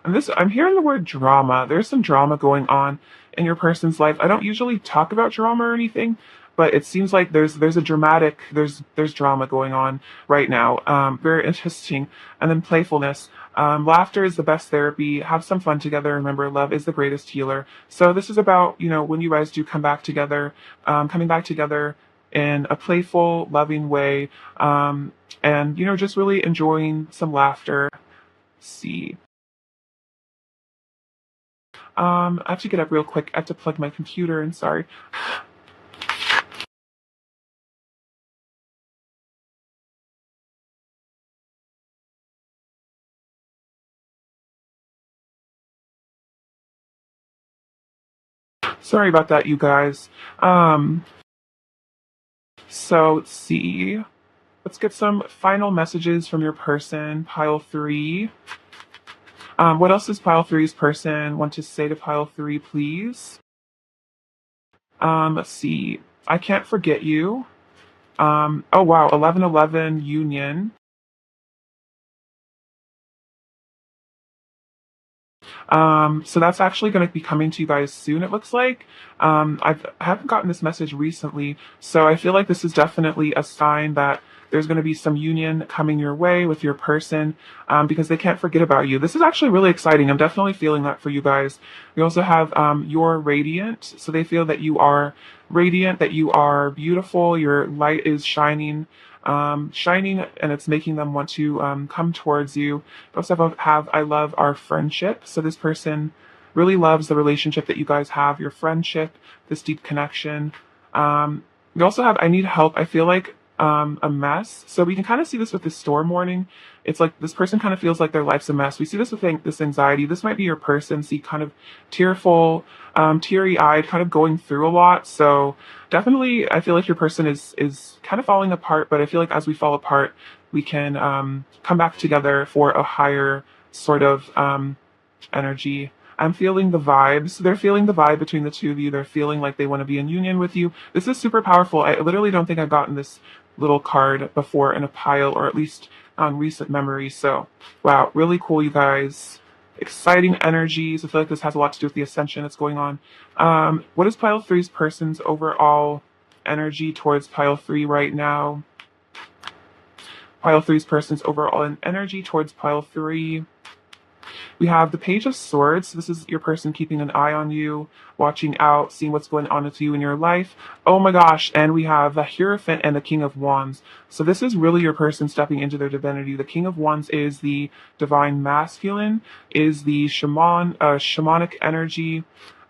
A: And I'm hearing the word drama. There's some drama going on in your person's life. I don't usually talk about drama or anything, but it seems like there's drama going on right now. Very interesting. And then playfulness. Laughter is the best therapy. Have some fun together. Remember, love is the greatest healer. So this is about, when you guys do come back together, coming back together in a playful, loving way, and just really enjoying some laughter. Let's see. I have to get up real quick. I have to plug my computer in. Sorry. Sorry about that, you guys. So let's see. Let's get some final messages from your person, pile 3. What else does pile 3's person want to say to pile 3, please? Let's see. I can't forget you. Oh wow, 1111 union. So that's actually going to be coming to you guys soon, it looks like. I haven't gotten this message recently, so I feel like this is definitely a sign that there's going to be some union coming your way with your person, because they can't forget about you. This is actually really exciting. I'm definitely feeling that for you guys. We also have you're radiant, so they feel that you are radiant, that you are beautiful, your light is shining, and it's making them want to come towards you. We also have I love our friendship. So this person really loves the relationship that you guys have, your friendship, this deep connection. We also have I need help. I feel like a mess. So we can kind of see this with the storm warning. It's like this person kind of feels like their life's a mess. We see this with this anxiety. This might be your person. See kind of tearful, teary-eyed, kind of going through a lot. So definitely, I feel like your person is kind of falling apart. But I feel like as we fall apart, we can come back together for a higher sort of energy. I'm feeling the vibes. They're feeling the vibe between the two of you. They're feeling like they want to be in union with you. This is super powerful. I literally don't think I've gotten this little card before in a pile, or at least on recent memory. So, wow, really cool, you guys. Exciting energies. I feel like this has a lot to do with the ascension that's going on. What is pile 3's person's overall energy towards pile 3 right now? pile three's person's overall energy towards pile three. We have the Page of Swords. This is your person keeping an eye on you, watching out, seeing what's going on with you in your life. Oh my gosh. And we have the Hierophant and the King of Wands. So this is really your person stepping into their divinity. The King of Wands is the divine masculine, is the shamanic energy.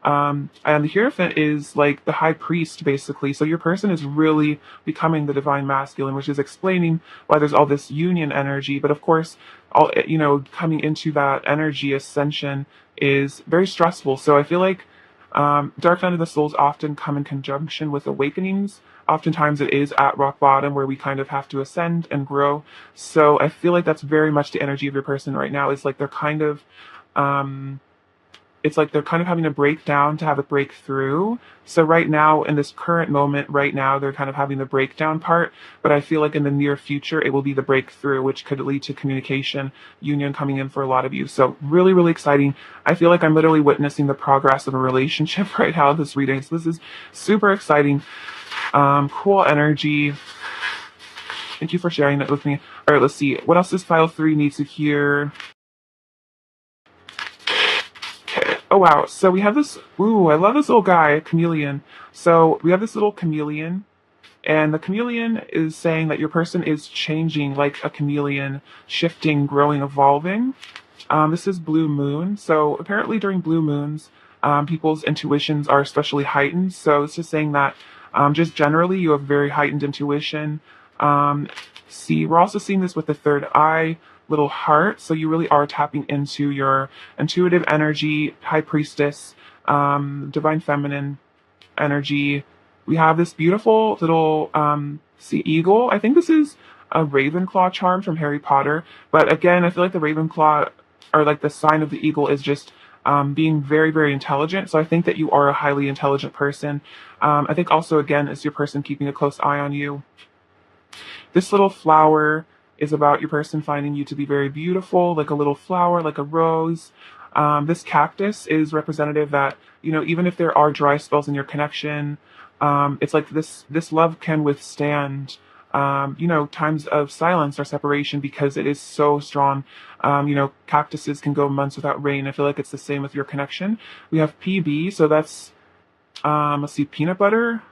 A: And the Hierophant is like the high priest, basically. So your person is really becoming the divine masculine, which is explaining why there's all this union energy. But of course, all coming into that energy ascension is very stressful. So I feel like dark night of the souls often come in conjunction with awakenings. Oftentimes it is at rock bottom where we kind of have to ascend and grow. So I feel like that's very much the energy of your person right now. It's like they're kind of having a breakdown to have a breakthrough. So right now, in this current moment, right now, they're kind of having the breakdown part. But I feel like in the near future, it will be the breakthrough, which could lead to communication, union coming in for a lot of you. So really, really exciting. I feel like I'm literally witnessing the progress of a relationship right now in this reading. So this is super exciting. Cool energy. Thank you for sharing that with me. All right, let's see. What else does file 3 need to hear? Oh wow, so we have this, ooh, I love this little guy, chameleon. So we have this little chameleon, and the chameleon is saying that your person is changing like a chameleon, shifting, growing, evolving. This is blue moon, so apparently during blue moons, people's intuitions are especially heightened. So it's just saying that just generally you have very heightened intuition. We're also seeing this with the third eye, little heart. So you really are tapping into your intuitive energy, high priestess, divine feminine energy. We have this beautiful little sea eagle. I think this is a Ravenclaw charm from Harry Potter. But again, I feel like the Ravenclaw, or like the sign of the eagle, is just being very, very intelligent. So I think that you are a highly intelligent person. I think also, again, is your person keeping a close eye on you. This little flower is about your person finding you to be very beautiful, like a little flower, like a rose. This cactus is representative that, even if there are dry spells in your connection, it's like this love can withstand, times of silence or separation because it is so strong. Cactuses can go months without rain. I feel like it's the same with your connection. We have PB, so that's, let's see, peanut butter.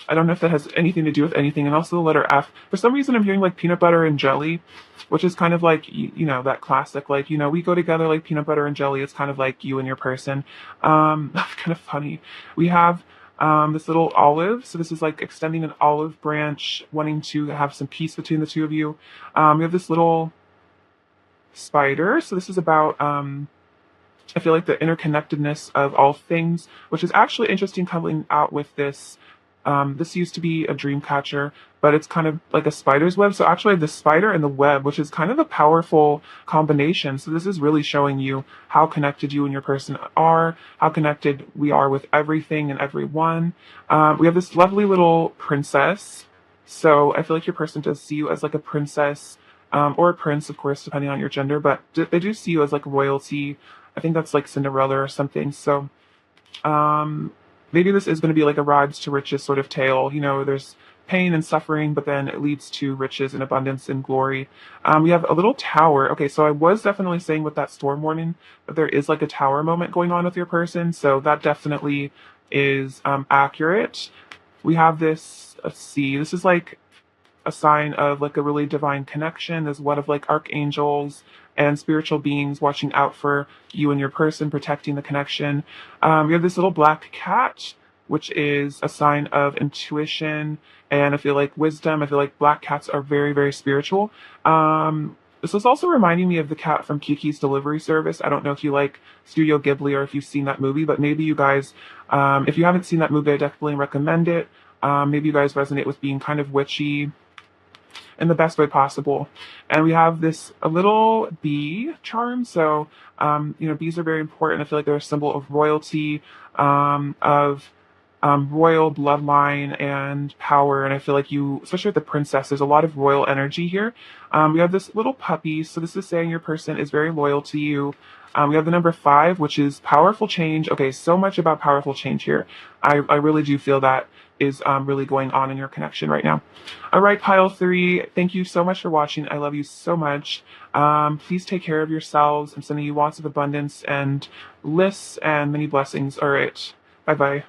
A: I don't know if that has anything to do with anything. And also the letter F. For some reason, I'm hearing like peanut butter and jelly, which is kind of like, that classic, like, we go together like peanut butter and jelly. It's kind of like you and your person. That's kind of funny. We have this little olive. So this is like extending an olive branch, wanting to have some peace between the two of you. We have this little spider. So this is about, I feel like the interconnectedness of all things, which is actually interesting coming out with this. This used to be a dream catcher, but it's kind of like a spider's web. So actually I have the spider and the web, which is kind of a powerful combination. So this is really showing you how connected you and your person are, how connected we are with everything and everyone. We have this lovely little princess. So I feel like your person does see you as like a princess, or a prince, of course, depending on your gender, but they do see you as like royalty. I think that's like Cinderella or something. So, maybe this is going to be like a rags to riches sort of tale. There's pain and suffering, but then it leads to riches and abundance and glory. We have a little tower. Okay, so I was definitely saying with that storm warning that there is like a tower moment going on with your person. So that definitely is accurate. We have this, let's see, this is like a sign of like a really divine connection. There's one of like archangels and spiritual beings watching out for you and your person, protecting the connection. We have this little black cat, which is a sign of intuition and I feel like wisdom. I feel like black cats are very, very spiritual. This is also reminding me of the cat from Kiki's Delivery Service. I don't know if you like Studio Ghibli or if you've seen that movie, but maybe you guys, if you haven't seen that movie, I definitely recommend it. Maybe you guys resonate with being kind of witchy in the best way possible. And we have a little bee charm. So, bees are very important. I feel like they're a symbol of royalty, of royal bloodline and power. And I feel like you, especially with the princess, there's a lot of royal energy here. We have this little puppy. So this is saying your person is very loyal to you. We have the number 5, which is powerful change. Okay, so much about powerful change here. I really do feel that is really going on in your connection right now. All right, pile 3, thank you so much for watching. I love you so much. Please take care of yourselves. I'm sending you lots of abundance and lists and many blessings. All right, bye-bye.